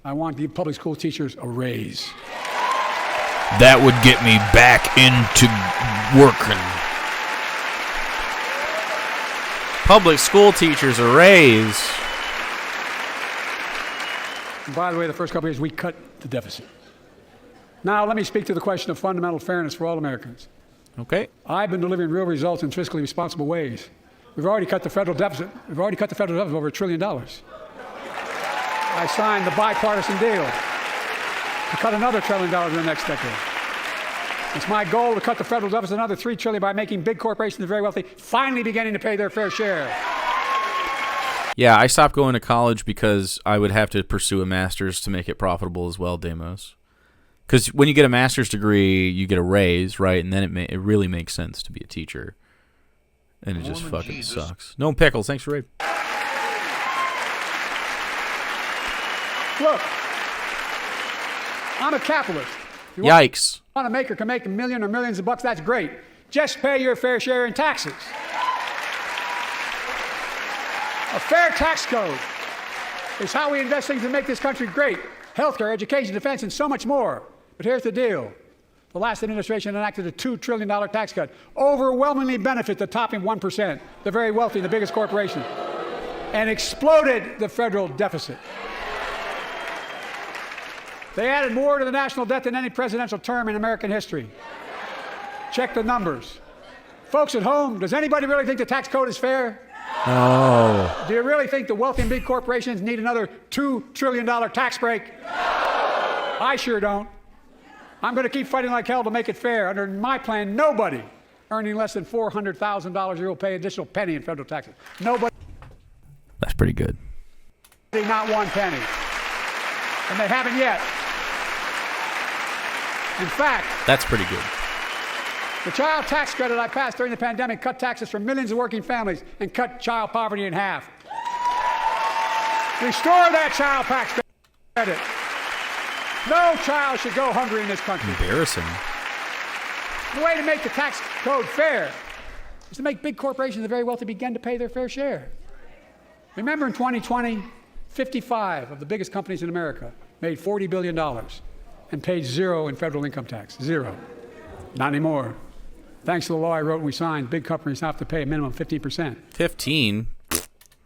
I want the public school teachers a raise. That would get me back into working. Public school teachers a raise. And by the way, the first couple of years, we cut the deficit. Now, let me speak to the question of fundamental fairness for all Americans. Okay. I've been delivering real results in fiscally responsible ways. We've already cut the federal deficit. We've already cut the federal deficit over $1 trillion. I signed the bipartisan deal to cut another $1 trillion in the next decade. It's my goal to cut the federal deficit another $3 trillion by making big corporations and the very wealthy finally beginning to pay their fair share. Yeah, I stopped going to college because I would have to pursue a master's to make it profitable as well, Demos. Because when you get a master's degree, you get a raise, right? And then it really makes sense to be a teacher. And it just fucking sucks. No pickles. Thanks for rape. Look, I'm a capitalist. Yikes. Want a maker can make a million or millions of bucks, that's great. Just pay your fair share in taxes. A fair tax code is how we invest things to make this country great. Healthcare, education, defense, and so much more. But here's the deal. The last administration enacted a $2 trillion tax cut, overwhelmingly benefit the top 1%, the very wealthy and the biggest corporations, and exploded the federal deficit. They added more to the national debt than any presidential term in American history. Check the numbers. Folks at home, does anybody really think the tax code is fair? No. Do you really think the wealthy and big corporations need another $2 trillion tax break? I sure don't. I'm going to keep fighting like hell to make it fair. Under my plan, nobody earning less than $400,000 a year will pay an additional penny in federal taxes. Nobody. That's pretty good. Not one penny. And they haven't yet. In fact, that's pretty good. The child tax credit I passed during the pandemic cut taxes for millions of working families and cut child poverty in half. Restore that child tax credit. No child should go hungry in this country. Embarrassing. The way to make the tax code fair is to make big corporations and the very wealthy begin to pay their fair share. Remember in 2020, 55 of the biggest companies in America made $40 billion and paid zero in federal income tax. Zero. Not anymore. Thanks to the law I wrote and we signed, big companies have to pay a minimum of 15%. 15?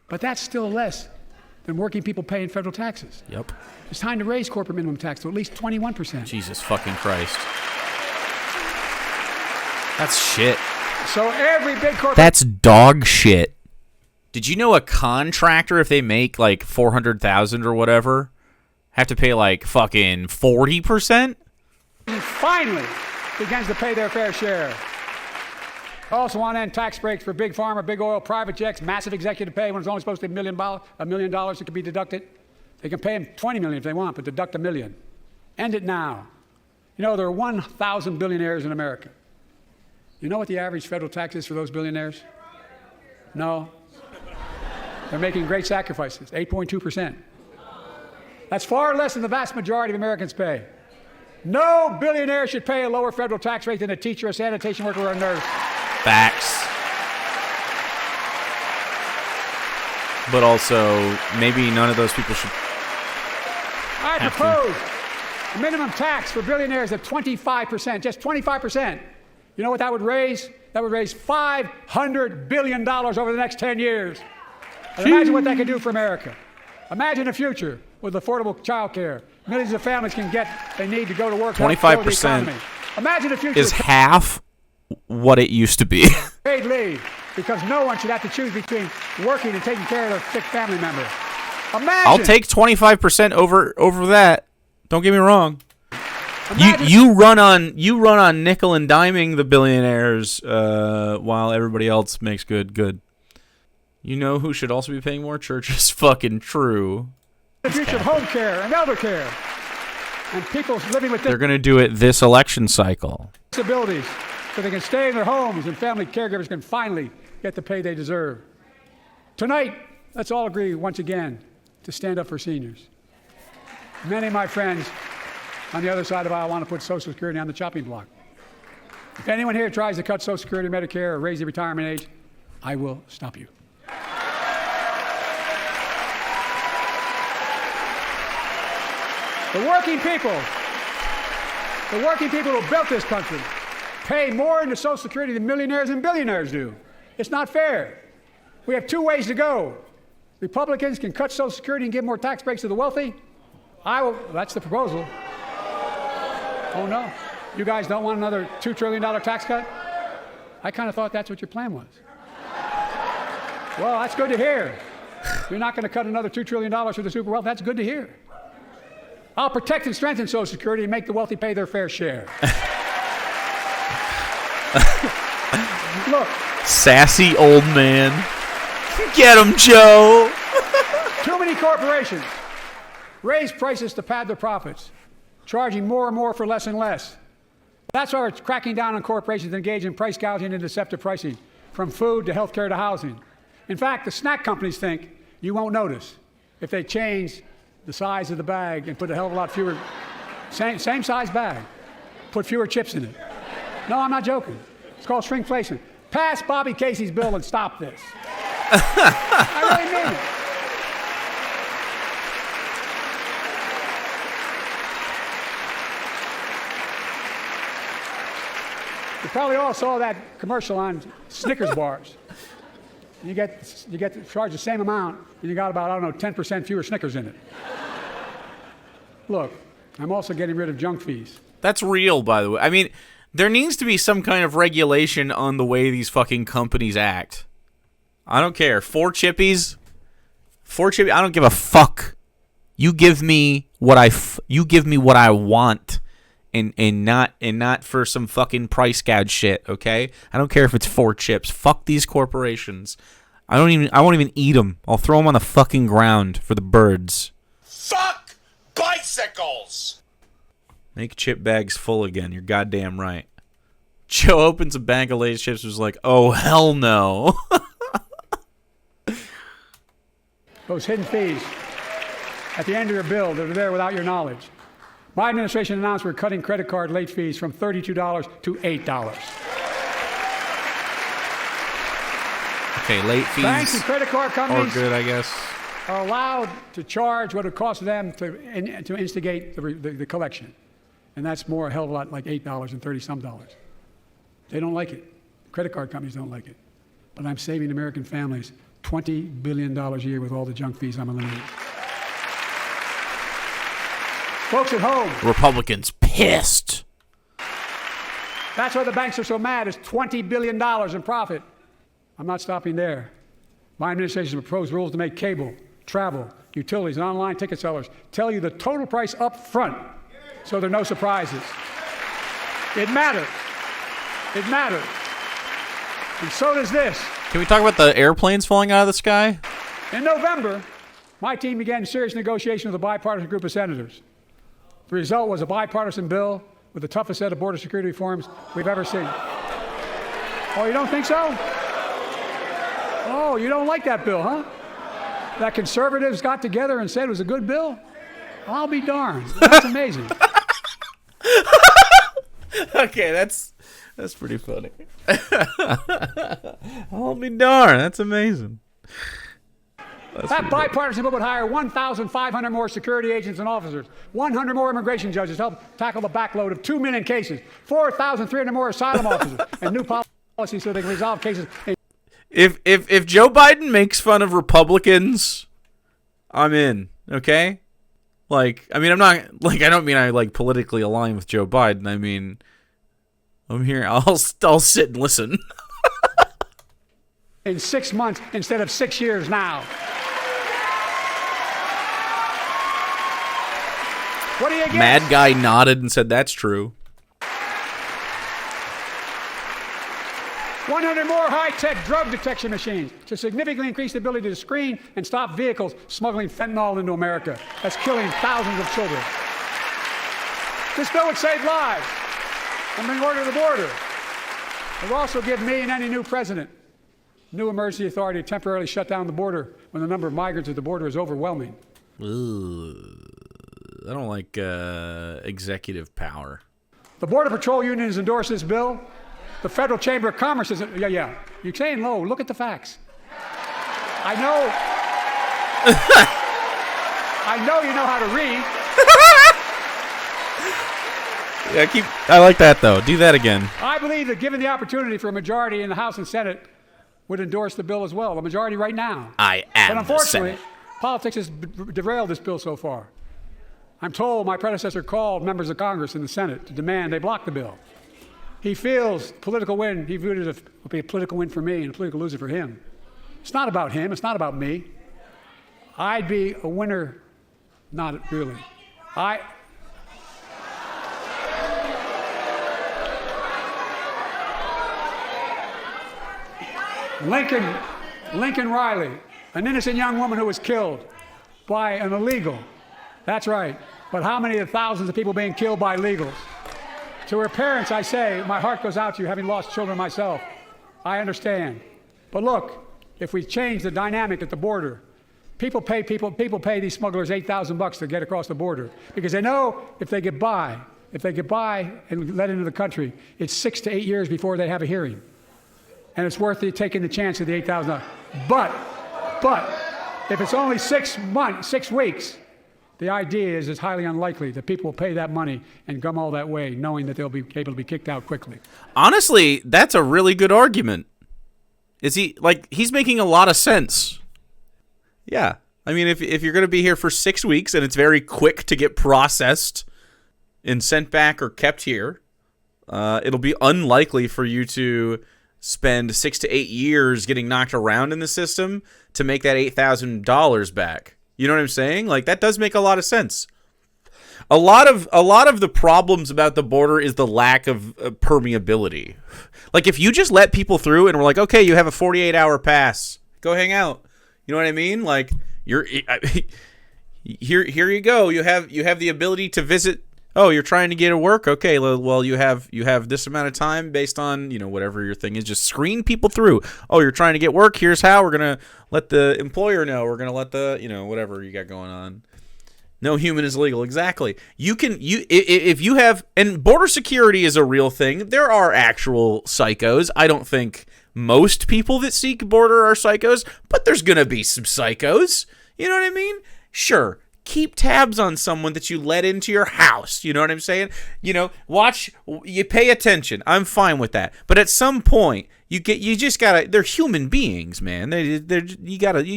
But that's still less than working people pay in federal taxes. Yep. It's time to raise corporate minimum tax to at least 21%. Jesus fucking Christ. That's shit. So every big corporate... That's dog shit. Did you know a contractor, if they make like $400,000 or whatever, have to pay like fucking 40%? Finally begins to pay their fair share. Also want to end tax breaks for big pharma, big oil, private jets, massive executive pay when it's only supposed to be $1 million that can be deducted. They can pay them $20 million if they want, but deduct $1 million. End it now. You know, there are 1,000 billionaires in America. You know what the average federal tax is for those billionaires? No. They're making great sacrifices, 8.2%. That's far less than the vast majority of Americans pay. No billionaire should pay a lower federal tax rate than a teacher, a sanitation worker, or a nurse. Facts. But also, maybe none of those people should. I propose a minimum tax for billionaires of 25%, just 25%. You know what that would raise? That would raise $500 billion over the next 10 years. And imagine what that could do for America. Imagine a future with affordable child care. Millions of families can get they need to go to work. 25% imagine a future is half what it used to be. Paid leave, because no one should have to choose between working and taking care of their sick family member. Imagine. I'll take 25% over that. Don't get me wrong. You run on nickel and diming the billionaires while everybody else makes good. You know who should also be paying more? Churches. Fucking true. The future of home care and elder care, and people living with they're going to do it this election cycle. Disabilities, so they can stay in their homes and family caregivers can finally get the pay they deserve. Tonight, let's all agree once again to stand up for seniors. Many of my friends on the other side of the aisle want to put Social Security on the chopping block. If anyone here tries to cut Social Security, Medicare, or raise the retirement age, I will stop you. The working people who built this country pay more into Social Security than millionaires and billionaires do. It's not fair. We have two ways to go. Republicans can cut Social Security and give more tax breaks to the wealthy, That's the proposal. Oh, no. You guys don't want another $2 trillion tax cut? I kind of thought that's what your plan was. Well, that's good to hear. You're not going to cut another $2 trillion for the super wealth. That's good to hear. I'll protect and strengthen Social Security and make the wealthy pay their fair share. Look. Sassy old man. Get him, Joe. Too many corporations raise prices to pad their profits, charging more and more for less and less. That's why we're cracking down on corporations that engage in price gouging and deceptive pricing, from food to healthcare to housing. In fact, the snack companies think you won't notice if they change the size of the bag and put a hell of a lot fewer, same size bag, put fewer chips in it. No, I'm not joking. It's called shrinkflation. Pass Bobby Casey's bill and stop this. I really mean it. You probably all saw that commercial on Snickers bars. You get charged the same amount, and you got about, I don't know, 10% fewer Snickers in it. Look, I'm also getting rid of junk fees. That's real, by the way. I mean, there needs to be some kind of regulation on the way these fucking companies act. I don't care. Four chippies, I don't give a fuck. You give me what I want, and not for some fucking price gouge shit. Okay? I don't care if it's 4 chips. Fuck these corporations. I won't even eat them. I'll throw them on the fucking ground for the birds. Fuck bicycles. Make chip bags full again. You're goddamn right. Joe opens a bag of Lay's chips and was like, oh, hell no. Those hidden fees at the end of your bill that are there without your knowledge. My administration announced we're cutting credit card late fees from $32 to $8. Okay, late fees. Banks and credit card companies are good, I guess. Are allowed to charge what it costs them to instigate the collection. And that's more a hell of a lot like $8 and 30-some dollars. They don't like it. Credit card companies don't like it. But I'm saving American families $20 billion a year with all the junk fees I'm eliminating. Folks at home. Republicans pissed. That's why the banks are so mad. It's $20 billion in profit. I'm not stopping there. My administration has proposed rules to make cable, travel, utilities, and online ticket sellers tell you the total price up front so there are no surprises. It matters. It matters. And so does this. Can we talk about the airplanes falling out of the sky? In November, my team began serious negotiation with a bipartisan group of senators. The result was a bipartisan bill with the toughest set of border security reforms we've ever seen. Oh, you don't think so? Oh, you don't like that bill, huh? That conservatives got together and said it was a good bill? I'll be darned. That's amazing. Okay, that's pretty funny. I'll be darned. That's amazing. That bipartisan bill would hire 1,500 more security agents and officers, 100 more immigration judges to help tackle the backload of 2 million cases, 4,300 more asylum officers, and new policies so they can resolve cases. If Joe Biden makes fun of Republicans, I'm in. Okay, like, I mean, I'm not like, I don't mean I like politically align with Joe Biden. I mean, I'm here. I'll sit and listen. In 6 months instead of 6 years now. What do you get? Mad guy nodded and said that's true. 100 more high-tech drug detection machines to significantly increase the ability to screen and stop vehicles smuggling fentanyl into America. That's killing thousands of children. This bill would save lives and bring order to the border. It will also give me and any new president new emergency authority to temporarily shut down the border when the number of migrants at the border is overwhelming. Ugh. I don't like executive power. The Border Patrol Union has endorsed this bill. The Federal Chamber of Commerce is, yeah. You're saying low. Look at the facts. I know. I know you know how to read. I like that, though. Do that again. I believe that given the opportunity for a majority in the House and Senate would endorse the bill as well. A majority right now. I am. But unfortunately, the Senate. politics has derailed this bill so far. I'm told my predecessor called members of Congress in the Senate to demand they block the bill. He feels political win. He viewed it as a political win for me and a political loser for him. It's not about him. It's not about me. I'd be a winner. Not really. Lincoln Riley, an innocent young woman who was killed by an illegal. That's right. But how many of the thousands of people being killed by illegals? To her parents, I say, my heart goes out to you, having lost children myself. I understand. But look, if we change the dynamic at the border, people pay these smugglers $8,000 to get across the border because they know if they get by and let into the country, it's 6 to 8 years before they have a hearing. And it's worth taking the chance of the $8,000. But if it's only 6 weeks, the idea is it's highly unlikely that people will pay that money and come all that way knowing that they'll be able to be kicked out quickly. Honestly, that's a really good argument. He's making a lot of sense. Yeah. I mean, if you're going to be here for 6 weeks and it's very quick to get processed and sent back or kept here, it'll be unlikely for you to spend 6 to 8 years getting knocked around in the system to make that $8,000 back. You know what I'm saying? Like, that does make a lot of sense. A lot of the problems about the border is the lack of permeability. Like, if you just let people through and we're like, okay, you have a 48-hour pass, go hang out. You know what I mean? Like, here you go. You have the ability to visit. Oh, you're trying to get to work? Okay, well, you have this amount of time based on, whatever your thing is. Just screen people through. Oh, you're trying to get work? Here's how. We're going to let the employer know. We're going to let the, whatever you got going on. No human is legal. Exactly. If you have, and border security is a real thing. There are actual psychos. I don't think most people that seek border are psychos, but there's going to be some psychos. You know what I mean? Sure. Keep tabs on someone that you let into your house. You know what I'm saying? Watch, you pay attention. I'm fine with that. But at some point, you just gotta, they're human beings, man. You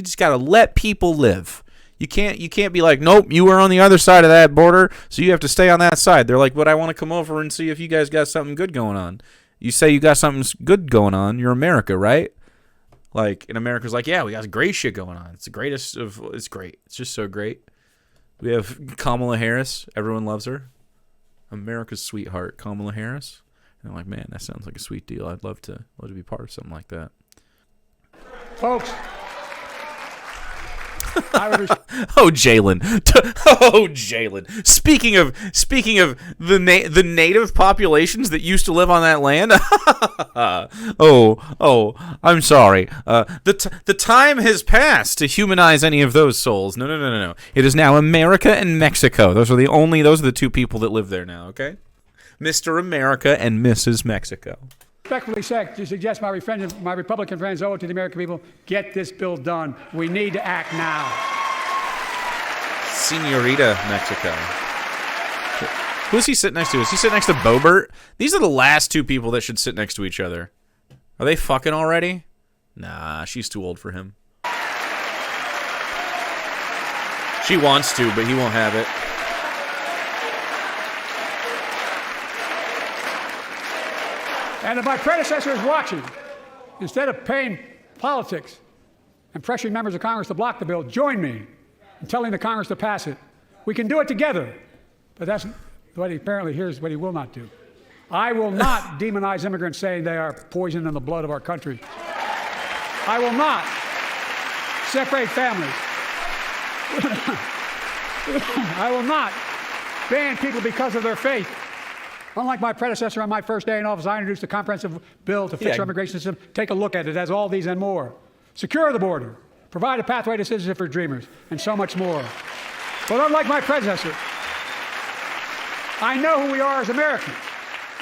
just gotta let people live. You can't be like, nope, you were on the other side of that border, so you have to stay on that side. They're like, but I want to come over and see if you guys got something good going on. You say you got something good going on. You're America, right? Like, and America's like, yeah, we got great shit going on. It's the greatest it's great. It's just so great. We have Kamala Harris. Everyone loves her. America's sweetheart, Kamala Harris. And I'm like, man, that sounds like a sweet deal. I'd love to be part of something like that. Folks. Jalen. Jalen. Speaking of the native populations that used to live on that land. I'm sorry. The time has passed to humanize any of those souls. No. It is now America and Mexico. Those are the two people that live there now. Okay, Mr. America and Mrs. Mexico. Respectfully suggest my Republican friends owe it to the American people, get this bill done. We need to act now. Senorita Mexico. Who is he sitting next to? Is he sitting next to Bobert? These are the last two people that should sit next to each other. Are they fucking already? Nah, she's too old for him. She wants to, but he won't have it. And if my predecessor is watching, instead of paying politics and pressuring members of Congress to block the bill, join me in telling the Congress to pass it. We can do it together. But that's what here's what he will not do. I will not demonize immigrants saying they are poison in the blood of our country. I will not separate families. I will not ban people because of their faith. Unlike my predecessor on my first day in office, I introduced a comprehensive bill to fix our immigration system. Take a look at it. It has all these and more. Secure the border. Provide a pathway to citizenship for dreamers. And so much more. But unlike my predecessor, I know who we are as Americans.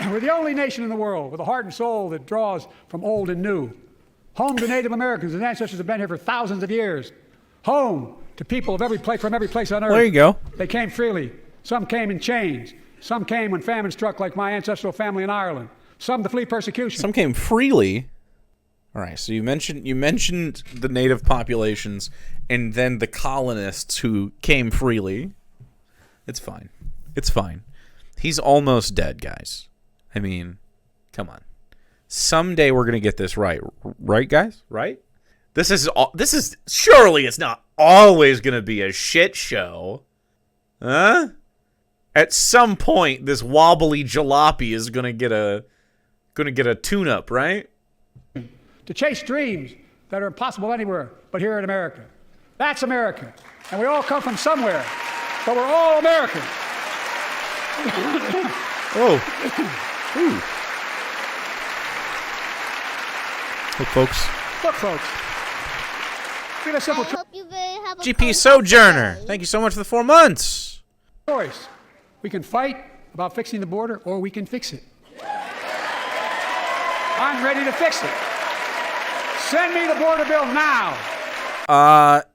We're the only nation in the world with a heart and soul that draws from old and new. Home to Native Americans whose ancestors have been here for thousands of years. Home to people of from every place on earth. There you go. They came freely. Some came in chains. Some came when famine struck, like my ancestral family in Ireland. Some to flee persecution. Some came freely. All right, so you mentioned the native populations and then the colonists who came freely. It's fine. It's fine. He's almost dead, guys. I mean, come on. Someday we're gonna get this right, right, guys? Right? This is surely it's not always gonna be a shit show, huh? At some point, this wobbly jalopy is gonna get a tune-up, right? To chase dreams that are impossible anywhere but here in America. That's America. And we all come from somewhere, but we're all Americans. Oh. Ooh. Look, folks. Look, folks. We have a simple I hope you will have a GP Sojourner, thank you so much for the 4 months. choice. We can fight about fixing the border, or we can fix it. I'm ready to fix it. Send me the border bill now.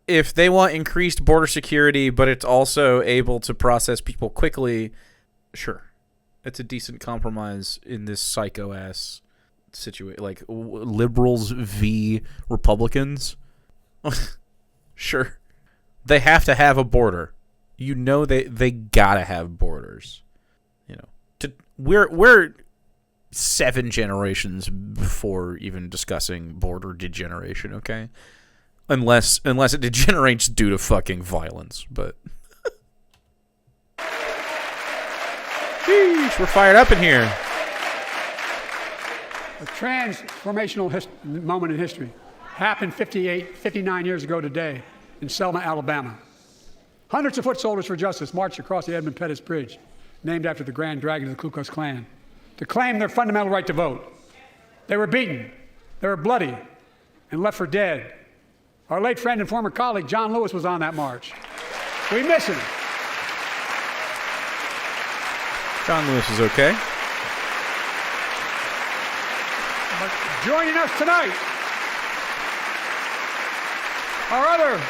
If they want increased border security, but it's also able to process people quickly, sure. It's a decent compromise in this psycho-ass situation. Like, liberals v. Republicans. Sure. They have to have a border. You know they gotta have borders. You know, we're 7 generations before even discussing border degeneration, okay? Unless it degenerates due to fucking violence, but sheesh, we're fired up in here. A transformational moment in history happened 59 years ago today in Selma, Alabama. Hundreds of foot soldiers for justice marched across the Edmund Pettus Bridge, named after the Grand Dragon of the Ku Klux Klan, to claim their fundamental right to vote. They were beaten, they were bloody, and left for dead. Our late friend and former colleague, John Lewis, was on that march. We miss him. John Lewis is okay. But joining us tonight are other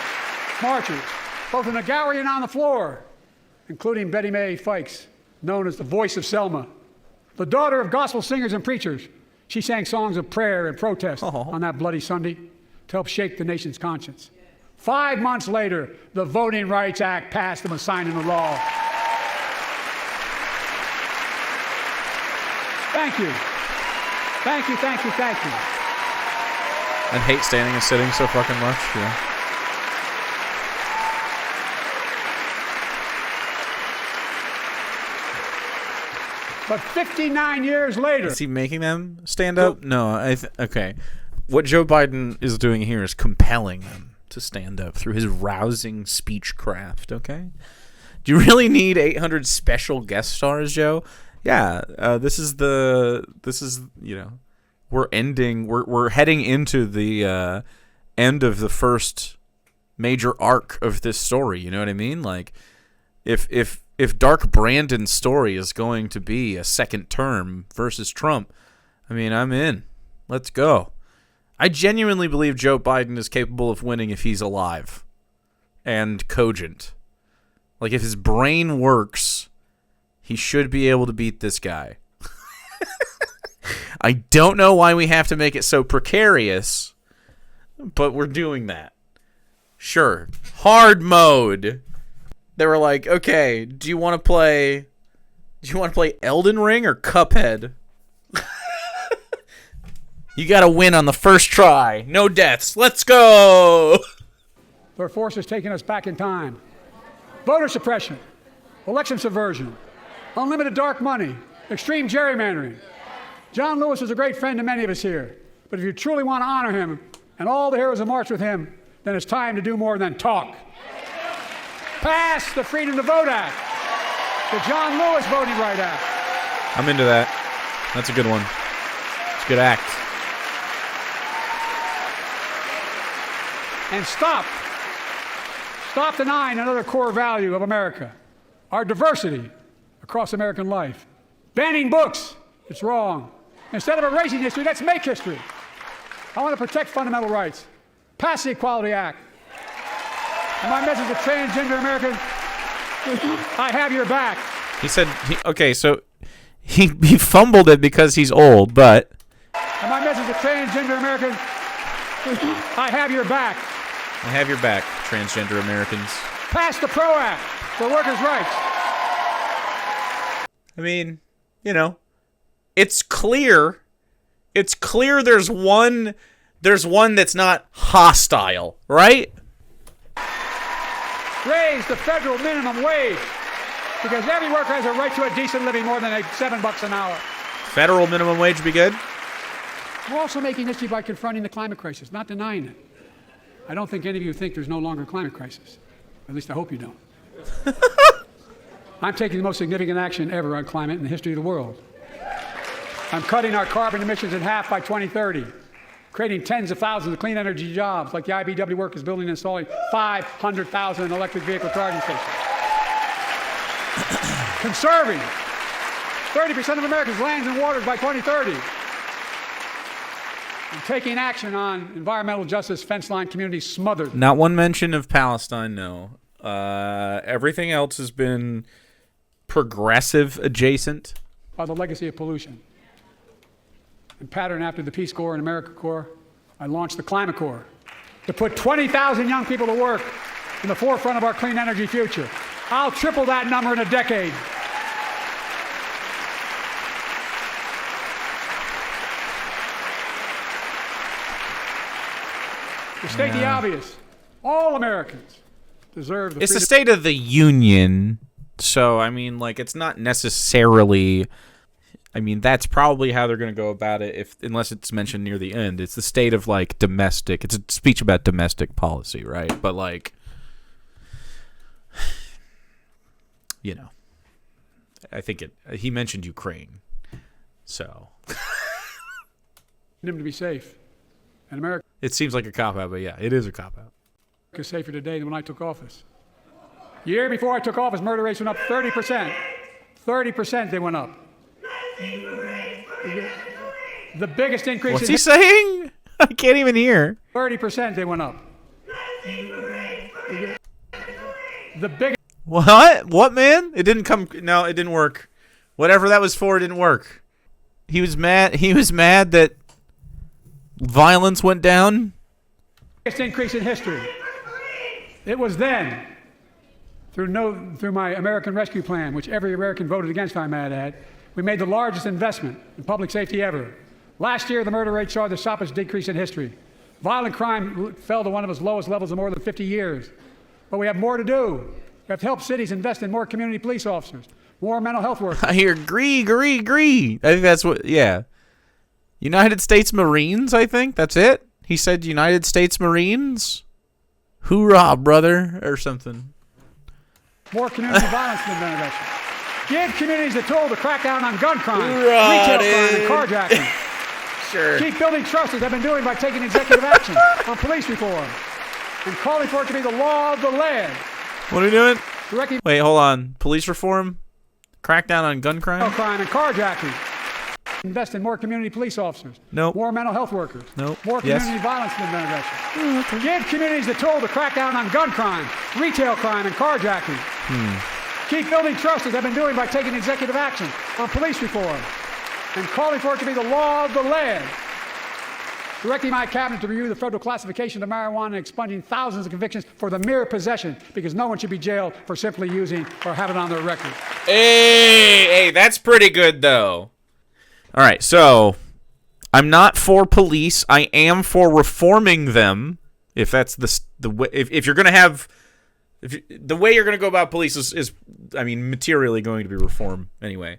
marchers, both in the gallery and on the floor, including Betty Mae Fikes, known as the voice of Selma. The daughter of gospel singers and preachers, she sang songs of prayer and protest on that bloody Sunday to help shake the nation's conscience. 5 months later, the Voting Rights Act passed and was signed into law. Thank you. Thank you, thank you, thank you. And hate standing and sitting so fucking much, yeah. But 59 years later... Is he making them stand up? No, okay. What Joe Biden is doing here is compelling them to stand up through his rousing speech craft, okay? Do you really need 800 special guest stars, Joe? Yeah, this is, you know, we're heading into the end of the first major arc of this story, you know what I mean? Like, if Dark Brandon's story is going to be a second term versus Trump, I mean, I'm in. Let's go. I genuinely believe Joe Biden is capable of winning if he's alive and cogent. Like, if his brain works, he should be able to beat this guy. I don't know why we have to make it so precarious, but we're doing that. Sure. Hard mode. They were like, okay, do you want to play Elden Ring or Cuphead? You got to win on the first try. No deaths. Let's go. There are forces taking us back in time. Voter suppression, election subversion, unlimited dark money, extreme gerrymandering. John Lewis is a great friend to many of us here. But if you truly want to honor him and all the heroes who marched with him, then it's time to do more than talk. Pass the Freedom to Vote Act, the John Lewis Voting Right Act. I'm into that. That's a good one. It's a good act. And stop denying another core value of America, our diversity across American life. Banning books, it's wrong. Instead of erasing history, let's make history. I want to protect fundamental rights. Pass the Equality Act. And my message to transgender Americans, I have your back. He said, okay, so he fumbled it because he's old, but... And my message to transgender Americans, I have your back. I have your back, transgender Americans. Pass the PRO Act for workers' rights. I mean, you know, it's clear. It's clear there's one that's not hostile, right? Raise the federal minimum wage because every worker has a right to a decent living more than $7 an hour. Federal minimum wage would be good. We're also making history by confronting the climate crisis, not denying it. I don't think any of you think there's no longer a climate crisis. At least I hope you don't. I'm taking the most significant action ever on climate in the history of the world. I'm cutting our carbon emissions in half by 2030, creating tens of thousands of clean energy jobs like the IBW workers building and installing 500,000 electric vehicle charging stations. Conserving 30% of America's lands and waters by 2030. And taking action on environmental justice, fence line communities smothered. Not one mention of Palestine, no. Everything else has been progressive adjacent. By the legacy of pollution. And pattern after the Peace Corps and AmeriCorps, I launched the Climate Corps to put 20,000 young people to work in the forefront of our clean energy future. I'll triple that number in a decade. To state the obvious, all Americans deserve the It's the freedom. State of the Union, so, I mean, like, it's not necessarily... I mean, that's probably how they're going to go about it, unless it's mentioned near the end. It's the state of, like, domestic... It's a speech about domestic policy, right? But, like... You know. I think he mentioned Ukraine, so... Them to be safe. And America It seems like a cop-out, but yeah, it is a cop-out. is safer today than when I took office. The year before I took office, murder rates went up 30%. 30% they went up. The biggest increase What's in he saying? I can't even hear. 30% they went up. The biggest What, man? It didn't come... No, it didn't work. Whatever that was for, it didn't work. He was mad that violence went down. increase in history. It was then, through my American Rescue Plan, which every American voted against, I might add, we made the largest investment in public safety ever. Last year, the murder rate saw the sharpest decrease in history. Violent crime fell to one of its lowest levels in more than 50 years. But we have more to do. We have to help cities invest in more community police officers, more mental health workers. I hear agree. I think that's what... Yeah. United States Marines, I think. That's it. He said United States Marines. Hoorah, brother, or something. More community violence intervention. Give communities a tool to crack down on gun crime, Hoorah, retail crime, and carjacking. Sure. Keep building trust as I've been doing by taking executive action on police reform and calling for it to be the law of the land. What are we doing? Directing Wait, hold on. Police reform? Crackdown on gun crime? crime and carjacking. Invest in more community police officers. Nope. More mental health workers. Nope. More Yes. community violence intervention. Give communities the tool to crack down on gun crime, retail crime, and carjacking. Keep building trust as I've been doing by taking executive action on police reform and calling for it to be the law of the land. Directing my cabinet to review the federal classification of marijuana and expunging thousands of convictions for the mere possession, because no one should be jailed for simply using or having it on their record. Hey, that's pretty good, though. All right, so I'm not for police. I am for reforming them. If that's the way, if you're gonna have, the way you're gonna go about police is I mean, materially going to be reform anyway.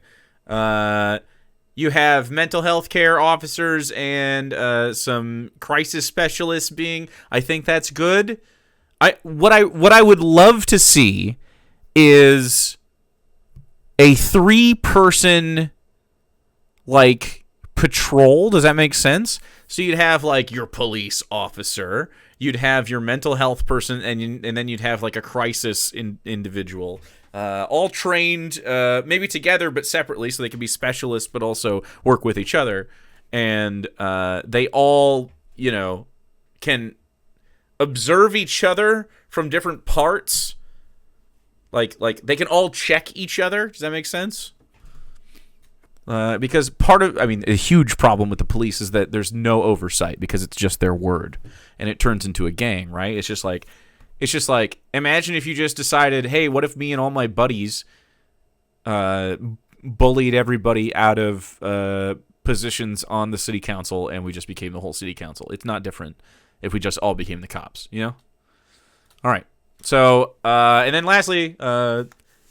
You have mental health care officers and some crisis specialists being. I think that's good. What I would love to see is a 3-person like patrol. Does that make sense? So you'd have like your police officer, you'd have your mental health person, and then you'd have like a crisis individual, all trained maybe together but separately, so they can be specialists but also work with each other, and they all, you know, can observe each other from different parts. Like they can all check each other. Does that make sense? Because a huge problem with the police is that there's no oversight because it's just their word, and it turns into a gang, right? It's just like, imagine if you just decided, hey, what if me and all my buddies, bullied everybody out of positions on the city council, and we just became the whole city council. It's not different if we just all became the cops, you know? All right. So, and then lastly,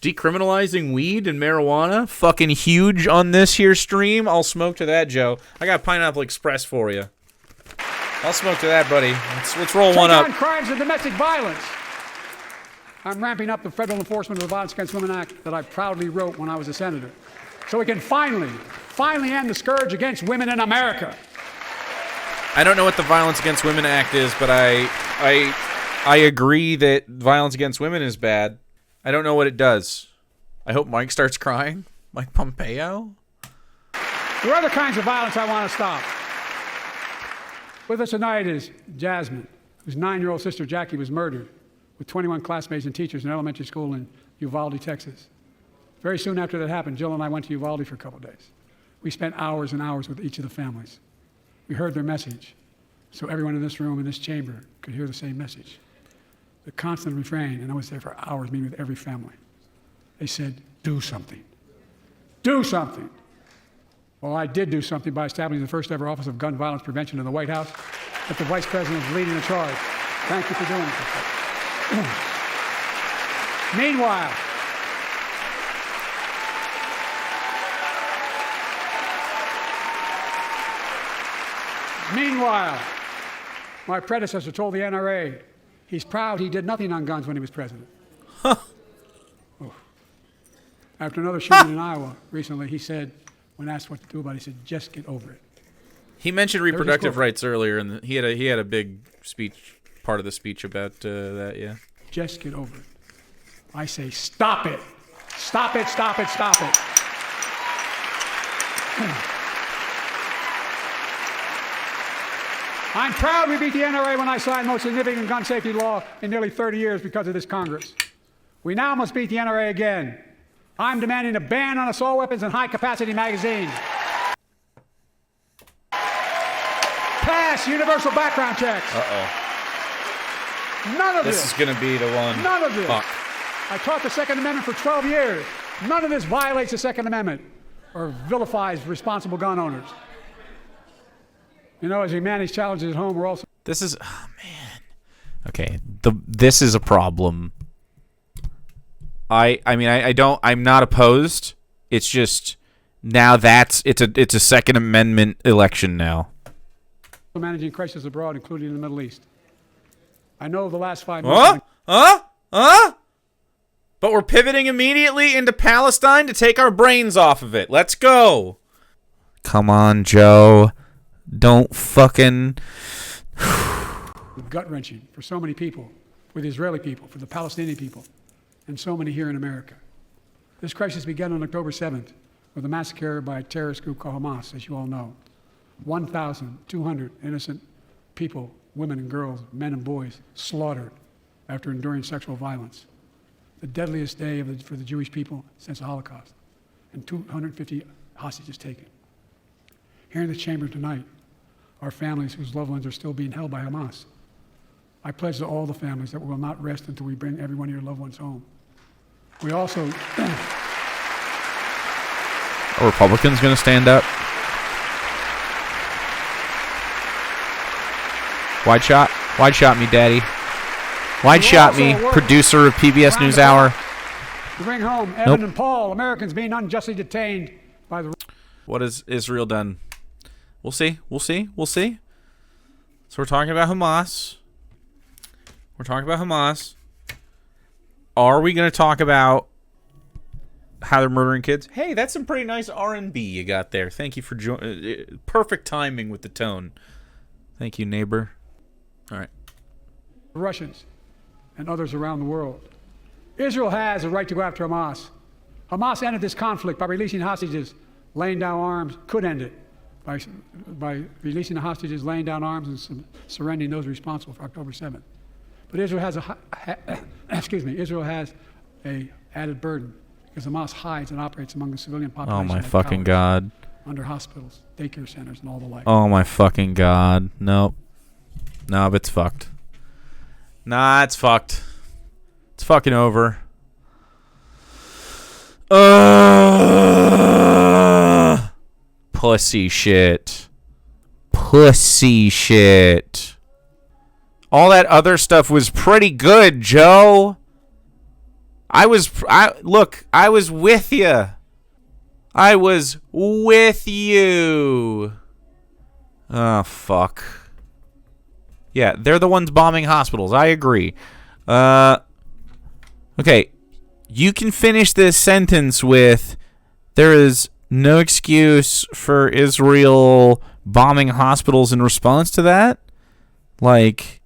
decriminalizing weed and marijuana. Fucking huge on this here stream. I'll smoke to that, Joe. I got Pineapple Express for you. I'll smoke to that, buddy. Let's roll one up. Take on crimes of domestic violence. I'm ramping up the Federal Enforcement of the Violence Against Women Act that I proudly wrote when I was a senator, so we can finally end the scourge against women in America. I don't know what the Violence Against Women Act is, but I agree that violence against women is bad. I don't know what it does. I hope Mike starts crying. Mike Pompeo. There are other kinds of violence I want to stop. With us tonight is Jasmine, whose 9-year-old sister Jackie was murdered with 21 classmates and teachers in an elementary school in Uvalde, Texas. Very soon after that happened, Jill and I went to Uvalde for a couple of days. We spent hours and hours with each of the families. We heard their message, so everyone in this room, in this chamber, could hear the same message. The constant refrain, and I was there for hours meeting with every family. They said, do something. Do something. Well, I did do something by establishing the first ever Office of Gun Violence Prevention in the White House, that the Vice President is leading the charge. Thank you for doing it. Meanwhile, my predecessor told the NRA he's proud he did nothing on guns when he was president. Huh. Oh. After another shooting in Iowa recently, he said, when asked what to do about it, he said, just get over it. He mentioned reproductive rights earlier, and he had a big speech, part of the speech about that, yeah. Just get over it. I say, stop it. Stop it, stop it, stop it. I'm proud we beat the NRA when I signed the most significant gun safety law in nearly 30 years because of this Congress. We now must beat the NRA again. I'm demanding a ban on assault weapons and high-capacity magazines. Pass universal background checks. Uh-oh. None of this. This is going to be the one. None of this. Fuck. I taught the Second Amendment for 12 years. None of this violates the Second Amendment or vilifies responsible gun owners. You know, as we manage challenges at home, we're also... This is... Oh, man. Okay. This is a problem. I mean, I'm not opposed. It's just... Now it's a Second Amendment election now. Managing crisis abroad, including in the Middle East. I know the last 5 months... But we're pivoting immediately into Palestine to take our brains off of it. Let's go. Come on, Joe. Don't fucking... Gut-wrenching for so many people, for the Israeli people, for the Palestinian people, and so many here in America. This crisis began on October 7th with a massacre by a terrorist group called Hamas, as you all know. 1,200 innocent people, women and girls, men and boys, slaughtered after enduring sexual violence. The deadliest day for the Jewish people since the Holocaust, and 250 hostages taken. Here in the chamber tonight are families whose loved ones are still being held by Hamas. I pledge to all the families that we will not rest until we bring every one of your loved ones home. We also... Are Republicans going to stand up? Wide shot me, Daddy. Wide shot me, producer of PBS NewsHour. To bring home Evan and Paul, Americans being unjustly detained by the... What has Israel done? We'll see. So we're talking about Hamas. Are we going to talk about how they're murdering kids? Hey, that's some pretty nice R&B you got there. Thank you for joining. Perfect timing with the tone. Thank you, neighbor. All right. Russians and others around the world. Israel has a right to go after Hamas. Hamas ended this conflict by releasing hostages, laying down arms, could end it by releasing the hostages, laying down arms, and surrendering those responsible for October 7th. But Israel has Israel has a added burden because Hamas hides and operates among the civilian population. Oh my fucking God. Under hospitals, daycare centers, and all the like. Oh my fucking God. Nope. No, it's fucked. Nah, it's fucked. It's fucking over. Pussy shit. Pussy shit. All that other stuff was pretty good, Joe. I was with you. I was with you. Oh, fuck. Yeah, they're the ones bombing hospitals. I agree. Okay. You can finish this sentence with, there is no excuse for Israel bombing hospitals in response to that. Like,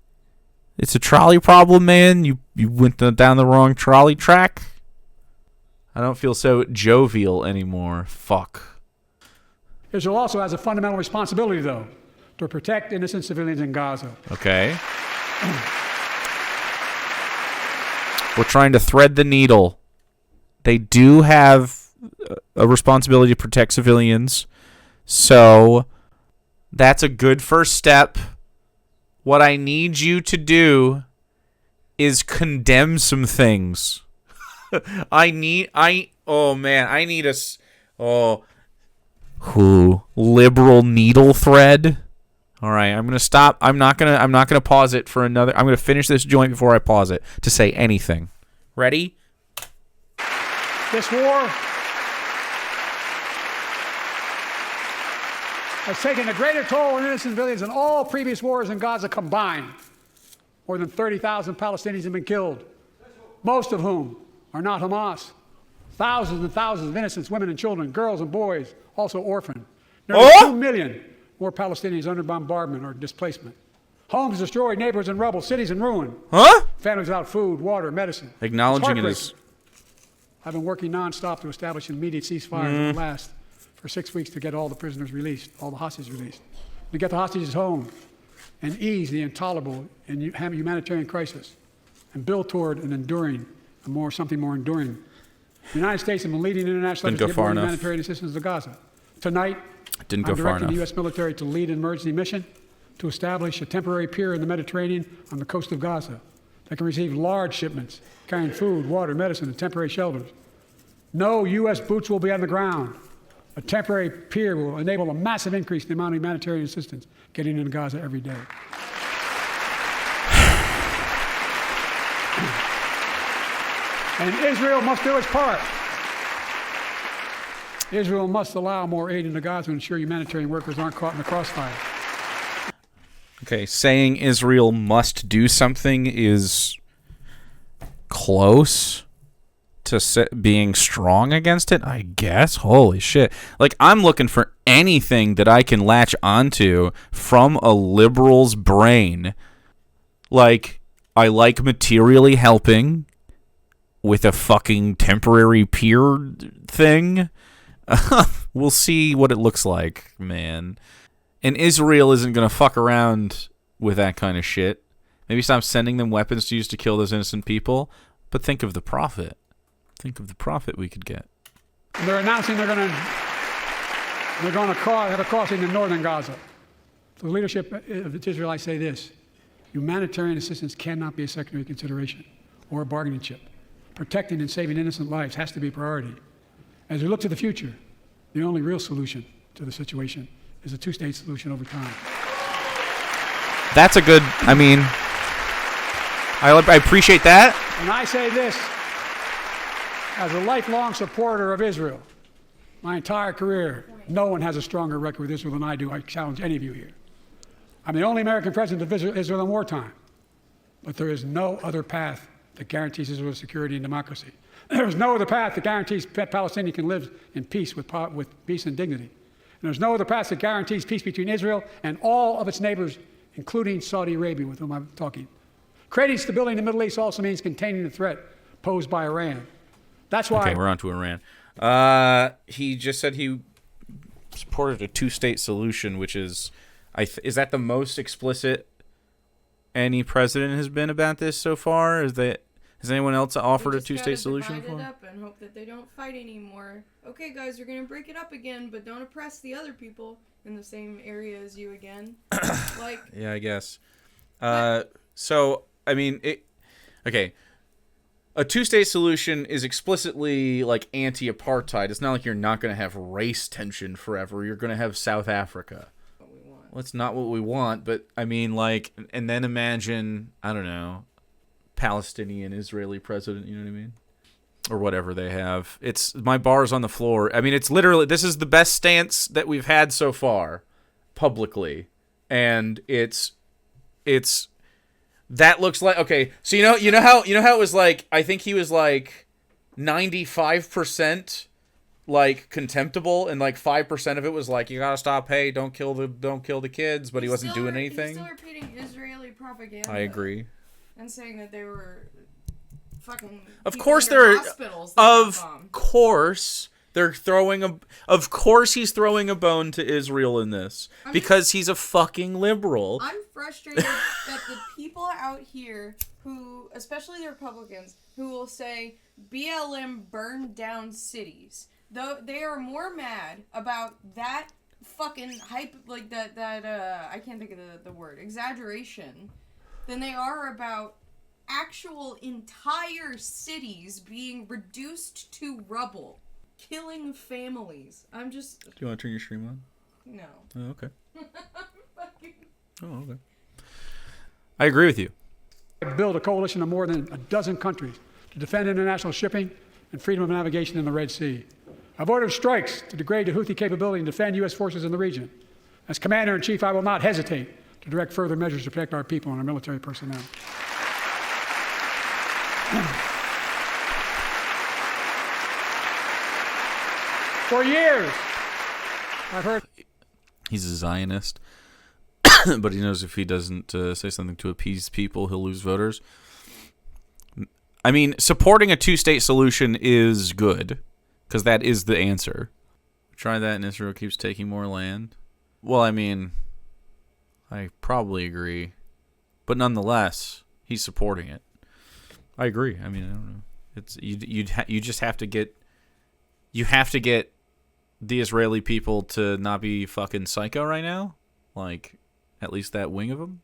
it's a trolley problem, man. You went down the wrong trolley track. I don't feel so jovial anymore. Fuck. Israel also has a fundamental responsibility, though, to protect innocent civilians in Gaza. Okay. We're trying to thread the needle. They do have a responsibility to protect civilians. So that's a good first step. What I need you to do is condemn some things. Liberal needle thread. All right, I'm going to stop. I'm not going to pause it for another. I'm going to finish this joint before I pause it to say anything. Ready? This war has taken a greater toll on innocent civilians than all previous wars in Gaza combined. More than 30,000 Palestinians have been killed, most of whom are not Hamas. Thousands and thousands of innocent women and children, girls and boys, also orphaned. Nearly 2 million more Palestinians under bombardment or displacement. Homes destroyed, neighborhoods in rubble, cities in ruin. Families without food, water, medicine. Acknowledging it is. I've been working nonstop to establish an immediate ceasefire that will last for 6 weeks to get all the prisoners released, all the hostages released, to get the hostages home and ease the intolerable and humanitarian crisis and build toward an enduring, something more enduring. The United States has been leading international efforts to get more humanitarian assistance to Gaza. Tonight, I'm directing the U.S. military to lead an emergency mission to establish a temporary pier in the Mediterranean on the coast of Gaza that can receive large shipments carrying food, water, medicine, and temporary shelters. No U.S. boots will be on the ground. A temporary pier will enable a massive increase in the amount of humanitarian assistance getting into Gaza every day. And Israel must do its part. Israel must allow more aid into Gaza to ensure humanitarian workers aren't caught in the crossfire. Okay, saying Israel must do something is close to being strong against it, I guess. Holy shit. Like, I'm looking for anything that I can latch onto from a liberal's brain. Like, I like materially helping with a fucking temporary pier thing. We'll see what it looks like, man. And Israel isn't going to fuck around with that kind of shit. Maybe stop sending them weapons to use to kill those innocent people. But think of the profit. Think of the profit we could get. They're announcing they're going to have a crossing in northern Gaza. To the leadership of Israel, I say this. Humanitarian assistance cannot be a secondary consideration or a bargaining chip. Protecting and saving innocent lives has to be a priority. As we look to the future, the only real solution to the situation is a two-state solution over time. That's a good, I appreciate that. And I say this, as a lifelong supporter of Israel, my entire career, no one has a stronger record with Israel than I do. I challenge any of you here. I'm the only American president to visit Israel in wartime, but there is no other path that guarantees Israel's security and democracy. There is no other path that guarantees Palestinians can live in peace with peace and dignity. And there's no other path that guarantees peace between Israel and all of its neighbors, including Saudi Arabia, with whom I'm talking. Creating stability in the Middle East also means containing the threat posed by Iran. That's why... Okay, we're on to Iran. He just said he supported a two-state solution, which is... is that the most explicit any president has been about this so far? Has anyone else offered a two-state solution before? Divide it up and hope that they don't fight anymore. Okay, guys, you're going to break it up again, but don't oppress the other people in the same area as you again. Yeah, I guess. So, okay. a two-state solution is explicitly like anti-apartheid. It's not like you're not going to have race tension forever. You're going to have South Africa. Well, it's not what we want, but I mean, like, and then imagine, I don't know, Palestinian Israeli president, you know what I mean? Or whatever they have. It's my bar's on the floor. I mean, it's literally, this is the best stance that we've had so far publicly. And it's that looks like, okay, so you know how it was like, I think he was like 95% like contemptible, and like 5% of it was like, you gotta stop, hey, don't kill the kids, but he wasn't doing anything. He's still repeating Israeli propaganda. I agree. And saying that they were fucking of course they're hospitals of course they're throwing a of course he's throwing a bone to Israel in this because he's a fucking liberal. I'm frustrated that the people out here who, especially the Republicans, who will say BLM burned down cities, though they are more mad about that fucking hype, like that I can't think of the word, exaggeration, than they are about actual entire cities being reduced to rubble, killing families. I'm just... Do you want to turn your stream on? No. Oh, okay. Fucking... Oh, okay. I agree with you. Build a coalition of more than a dozen countries to defend international shipping and freedom of navigation in the Red Sea. I've ordered strikes to degrade the Houthi capability and defend U.S. forces in the region. As Commander-in-Chief, I will not hesitate to direct further measures to protect our people and our military personnel. For years, I've heard... He's a Zionist, but he knows if he doesn't say something to appease people, he'll lose voters. I mean, supporting a two-state solution is good, because that is the answer. Try that and Israel keeps taking more land. Well, I mean, I probably agree. But nonetheless, he's supporting it. I agree. I mean, I don't know. It's you just have to get the Israeli people to not be fucking psycho right now, like at least that wing of them,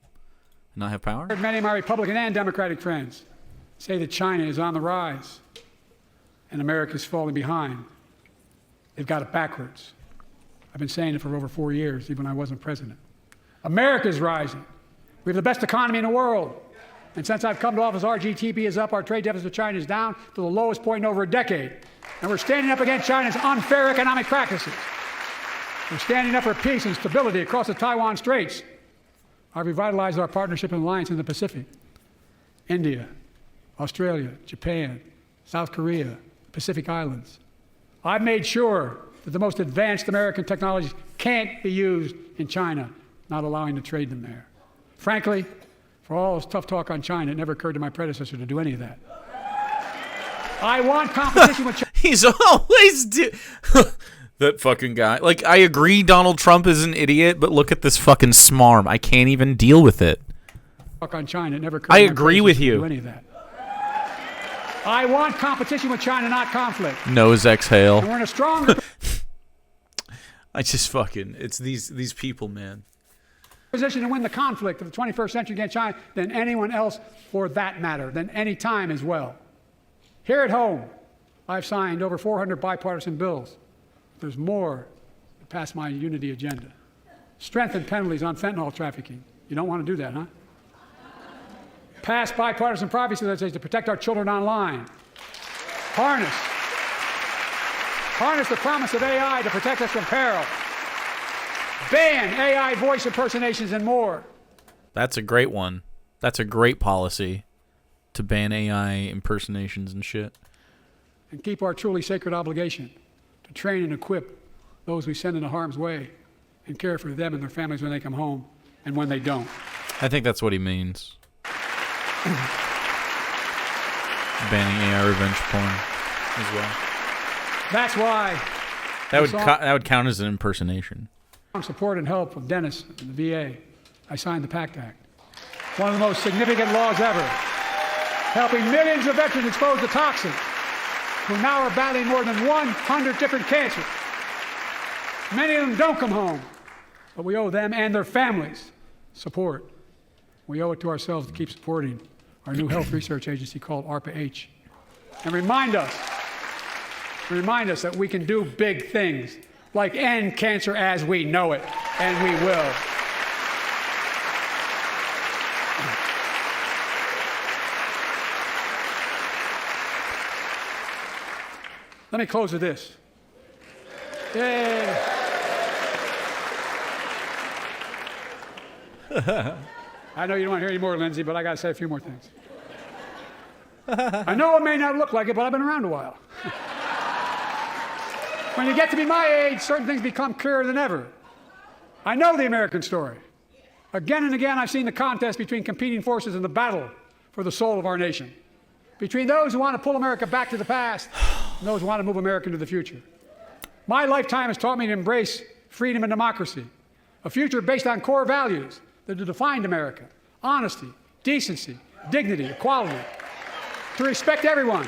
and not have power. Many of my Republican and Democratic friends say that China is on the rise and America is falling behind. They've got it backwards. I've been saying it for over 4 years, even when I wasn't president. America is rising. We have the best economy in the world. And since I've come to office, our GDP is up, our trade deficit with China is down to the lowest point in over a decade. And we're standing up against China's unfair economic practices. We're standing up for peace and stability across the Taiwan Straits. I've revitalized our partnership and alliance in the Pacific. India, Australia, Japan, South Korea, Pacific Islands. I've made sure that the most advanced American technologies can't be used in China, not allowing to trade them there. Frankly, for all this tough talk on China, it never occurred to my predecessor to do any of that. I want competition with China. He's always that fucking guy. Like, I agree Donald Trump is an idiot, but look at this fucking smarm. I can't even deal with it. Talk on China, it never occurred I to my agree with predecessor to you. do any of that. I want competition with China, not conflict. Nose exhale. And we're in a stronger I just fucking, it's these people, man. position to win the conflict of the 21st century against China than anyone else, for that matter, than any time as well. Here at home, I've signed over 400 bipartisan bills. There's more to pass my unity agenda. Strengthen penalties on fentanyl trafficking. You don't want to do that, huh? Pass bipartisan privacy legislation to protect our children online. Harness the promise of AI to protect us from peril. Ban AI voice impersonations and more. That's a great one. That's a great policy to ban AI impersonations and shit. And keep our truly sacred obligation to train and equip those we send into harm's way and care for them and their families when they come home and when they don't. I think that's what he means. Banning AI revenge porn as well. That's why That would count as an impersonation. support and help of Dennis and the VA, I signed the PACT Act. One of the most significant laws ever, helping millions of veterans exposed to toxins who now are battling more than 100 different cancers. Many of them don't come home, but we owe them and their families support. We owe it to ourselves to keep supporting our new health research agency called ARPA-H, and remind us that we can do big things, like end cancer as we know it, and we will. Let me close with this. Yay. I know you don't want to hear any more, Lindsay, but I got to say a few more things. I know it may not look like it, but I've been around a while. When you get to be my age, certain things become clearer than ever. I know the American story. Again and again, I've seen the contest between competing forces in the battle for the soul of our nation, between those who want to pull America back to the past and those who want to move America into the future. My lifetime has taught me to embrace freedom and democracy, a future based on core values that have defined America: honesty, decency, dignity, equality, to respect everyone,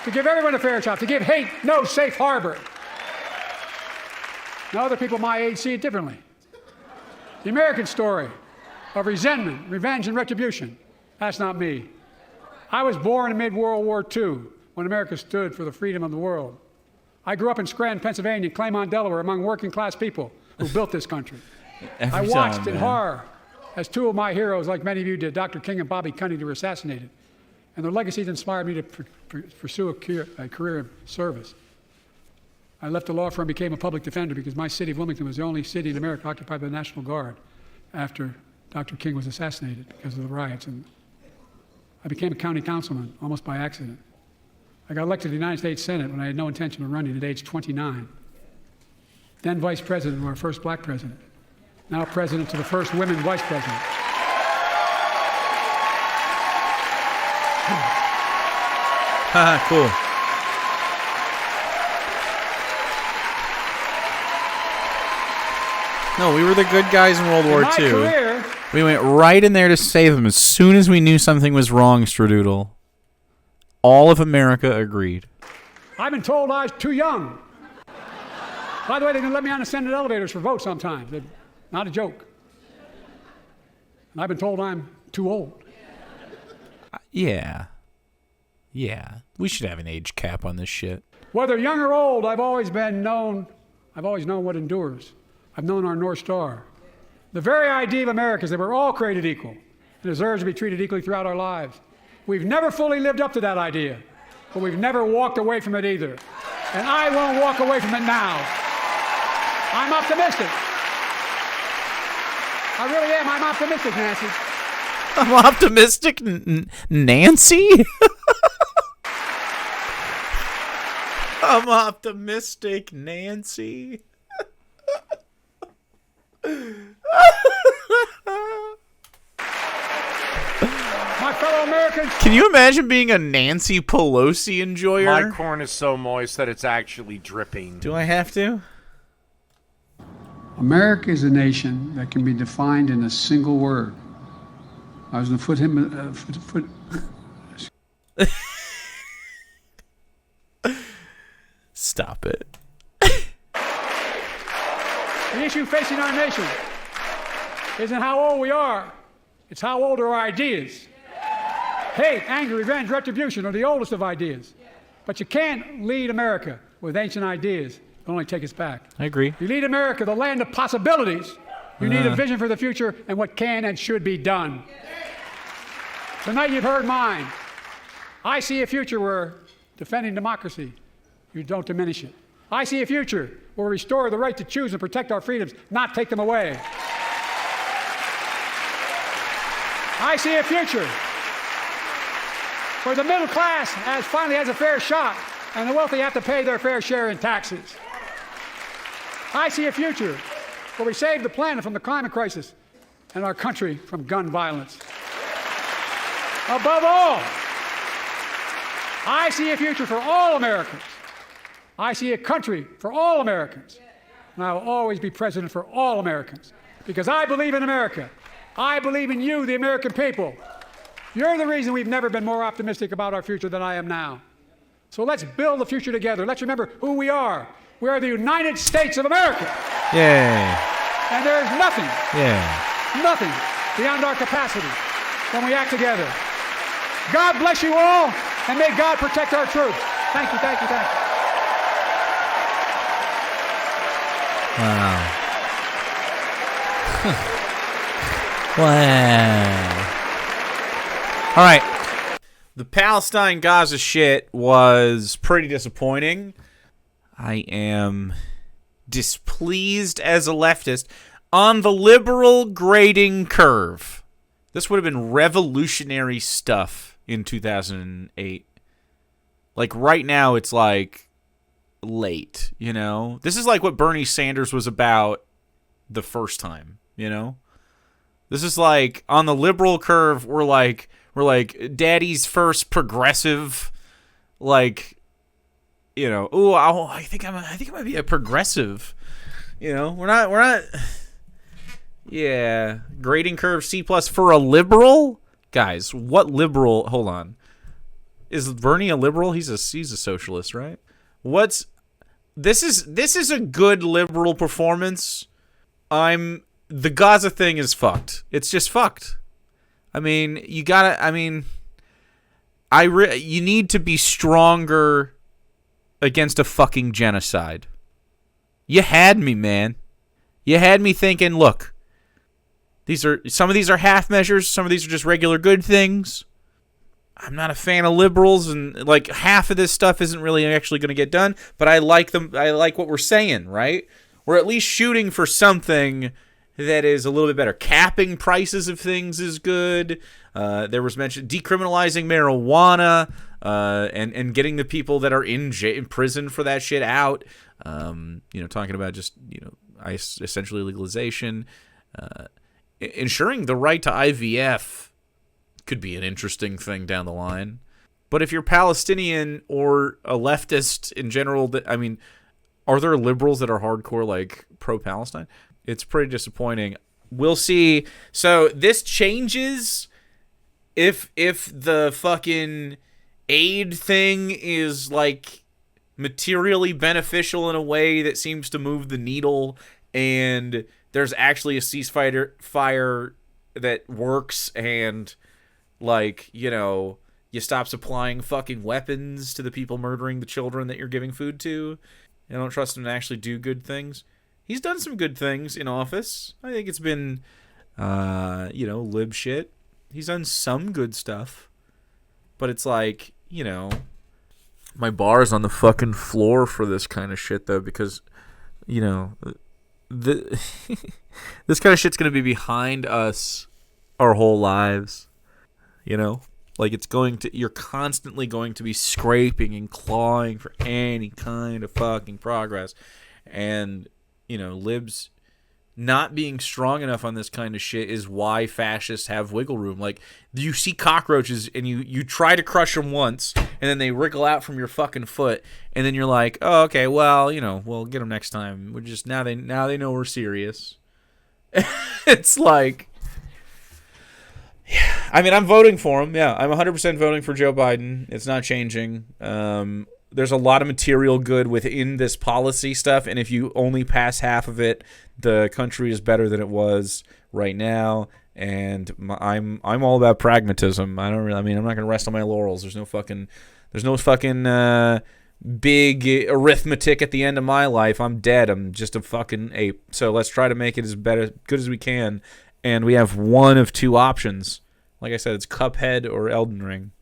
to give everyone a fair shot, to give hate no safe harbor. Now, other people my age see it differently. The American story of resentment, revenge, and retribution, that's not me. I was born in mid-World War II when America stood for the freedom of the world. I grew up in Scranton, Pennsylvania, and Claymont, Delaware, among working-class people who built this country. I watched in horror as two of my heroes, like many of you did, Dr. King and Bobby Kennedy, were assassinated. And their legacies inspired me to pursue a career in service. I left the law firm and became a public defender because my city of Wilmington was the only city in America occupied by the National Guard after Dr. King was assassinated because of the riots. And I became a county councilman almost by accident. I got elected to the United States Senate when I had no intention of running at age 29. Then vice president of our first black president. Now president to the first women vice president. Cool. No, we were the good guys in World War II. Career, we went right in there to save them as soon as we knew something was wrong, Stradoodle. All of America agreed. I've been told I was too young. By the way, they didn't let me on the Senate elevators for votes sometimes. Not a joke. And I've been told I'm too old. Yeah. We should have an age cap on this shit. Whether young or old, I've always known what endures. I've known our North Star. The very idea of America is that we're all created equal and deserve to be treated equally throughout our lives. We've never fully lived up to that idea, but we've never walked away from it either. And I won't walk away from it now. I'm optimistic. I really am. I'm optimistic, Nancy. I'm optimistic, Nancy? I'm optimistic, Nancy. My fellow Americans. Can you imagine being a Nancy Pelosi enjoyer? My corn is so moist that it's actually dripping. Do I have to? America is a nation that can be defined in a single word. I was going to Stop it. The issue facing our nation isn't how old we are. It's how old are our ideas. Hate, anger, revenge, retribution are the oldest of ideas. But you can't lead America with ancient ideas. It'll only take us back. I agree. You lead America, the land of possibilities. You need a vision for the future and what can and should be done. Tonight you've heard mine. I see a future where defending democracy, you don't diminish it. I see a future where we restore the right to choose and protect our freedoms, not take them away. I see a future where the middle class finally has a fair shot and the wealthy have to pay their fair share in taxes. I see a future where we save the planet from the climate crisis and our country from gun violence. Above all, I see a future for all Americans. I see a country for all Americans. And I will always be president for all Americans because I believe in America. I believe in you, the American people. You're the reason we've never been more optimistic about our future than I am now. So let's build the future together. Let's remember who we are. We are the United States of America. Yay. And there is nothing beyond our capacity when we act together. God bless you all. And may God protect our troops. Thank you, thank you, thank you. Wow. Wow. All right. The Palestine-Gaza shit was pretty disappointing. I am displeased as a leftist on the liberal grading curve. This would have been revolutionary stuff in 2008. Like, right now, it's like late, you know? This is like what Bernie Sanders was about the first time, you know? This is like, on the liberal curve, we're like daddy's first progressive, like, you know, ooh, I think I might be a progressive, you know? We're not, yeah, grading curve C+ for a liberal? Guys, what liberal, hold on. Is Bernie a liberal? He's a socialist, right? This is a good liberal performance. The Gaza thing is fucked. It's just fucked. I mean, you need to be stronger against a fucking genocide. You had me, man. You had me thinking, look, some of these are half measures, some of these are just regular good things. I'm not a fan of liberals, and like half of this stuff isn't really actually going to get done, but I like them. I like what we're saying, right? We're at least shooting for something that is a little bit better. Capping prices of things is good. There was mentioned decriminalizing marijuana, and getting the people that are in prison for that shit out. Talking about just, essentially legalization, ensuring the right to IVF could be an interesting thing down the line. But if you're Palestinian or a leftist in general, are there liberals that are hardcore, like, pro-Palestine? It's pretty disappointing. We'll see. So this changes if the fucking aid thing is, like, materially beneficial in a way that seems to move the needle, and there's actually a ceasefire that works, and, like, you stop supplying fucking weapons to the people murdering the children that you're giving food to. I don't trust him to actually do good things. He's done some good things in office. I think it's been, lib shit. He's done some good stuff. But it's like, my bar is on the fucking floor for this kind of shit, though, because, this kind of shit's going to be behind us our whole lives. Like, you're constantly going to be scraping and clawing for any kind of fucking progress. And, libs not being strong enough on this kind of shit is why fascists have wiggle room. Like, you see cockroaches and you try to crush them once, and then they wriggle out from your fucking foot, and then you're like, oh, okay, well, we'll get them next time. We're just, now they know we're serious. It's like, yeah, I'm voting for him. Yeah, I'm 100% voting for Joe Biden. It's not changing. There's a lot of material good within this policy stuff, and if you only pass half of it, the country is better than it was right now. And I'm all about pragmatism. I'm not going to rest on my laurels. There's no fucking big arithmetic at the end of my life. I'm dead. I'm just a fucking ape. So let's try to make it as good as we can. And we have one of two options. Like I said, it's Cuphead or Elden Ring.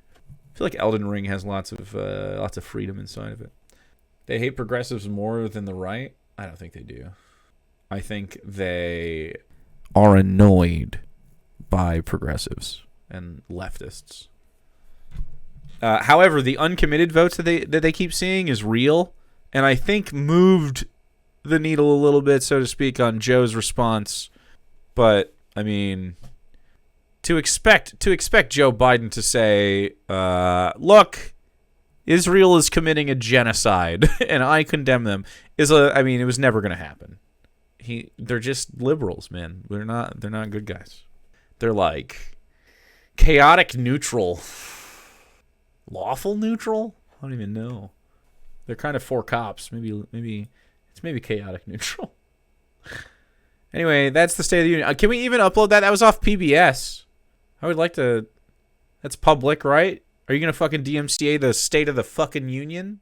I feel like Elden Ring has lots of freedom inside of it. They hate progressives more than the right? I don't think they do. I think they are annoyed by progressives and leftists. However, the uncommitted votes that they keep seeing is real, and I think moved the needle a little bit, so to speak, on Joe's response. But to expect Joe Biden to say, look, Israel is committing a genocide and I condemn them, it was never going to happen. They're just liberals, man. They're not good guys. They're like chaotic neutral. Lawful neutral? I don't even know. They're kind of for cops. Maybe chaotic neutral. Anyway, that's the State of the Union. Can we even upload that? That was off PBS. I would like to. That's public, right? Are you gonna fucking DMCA the State of the fucking Union?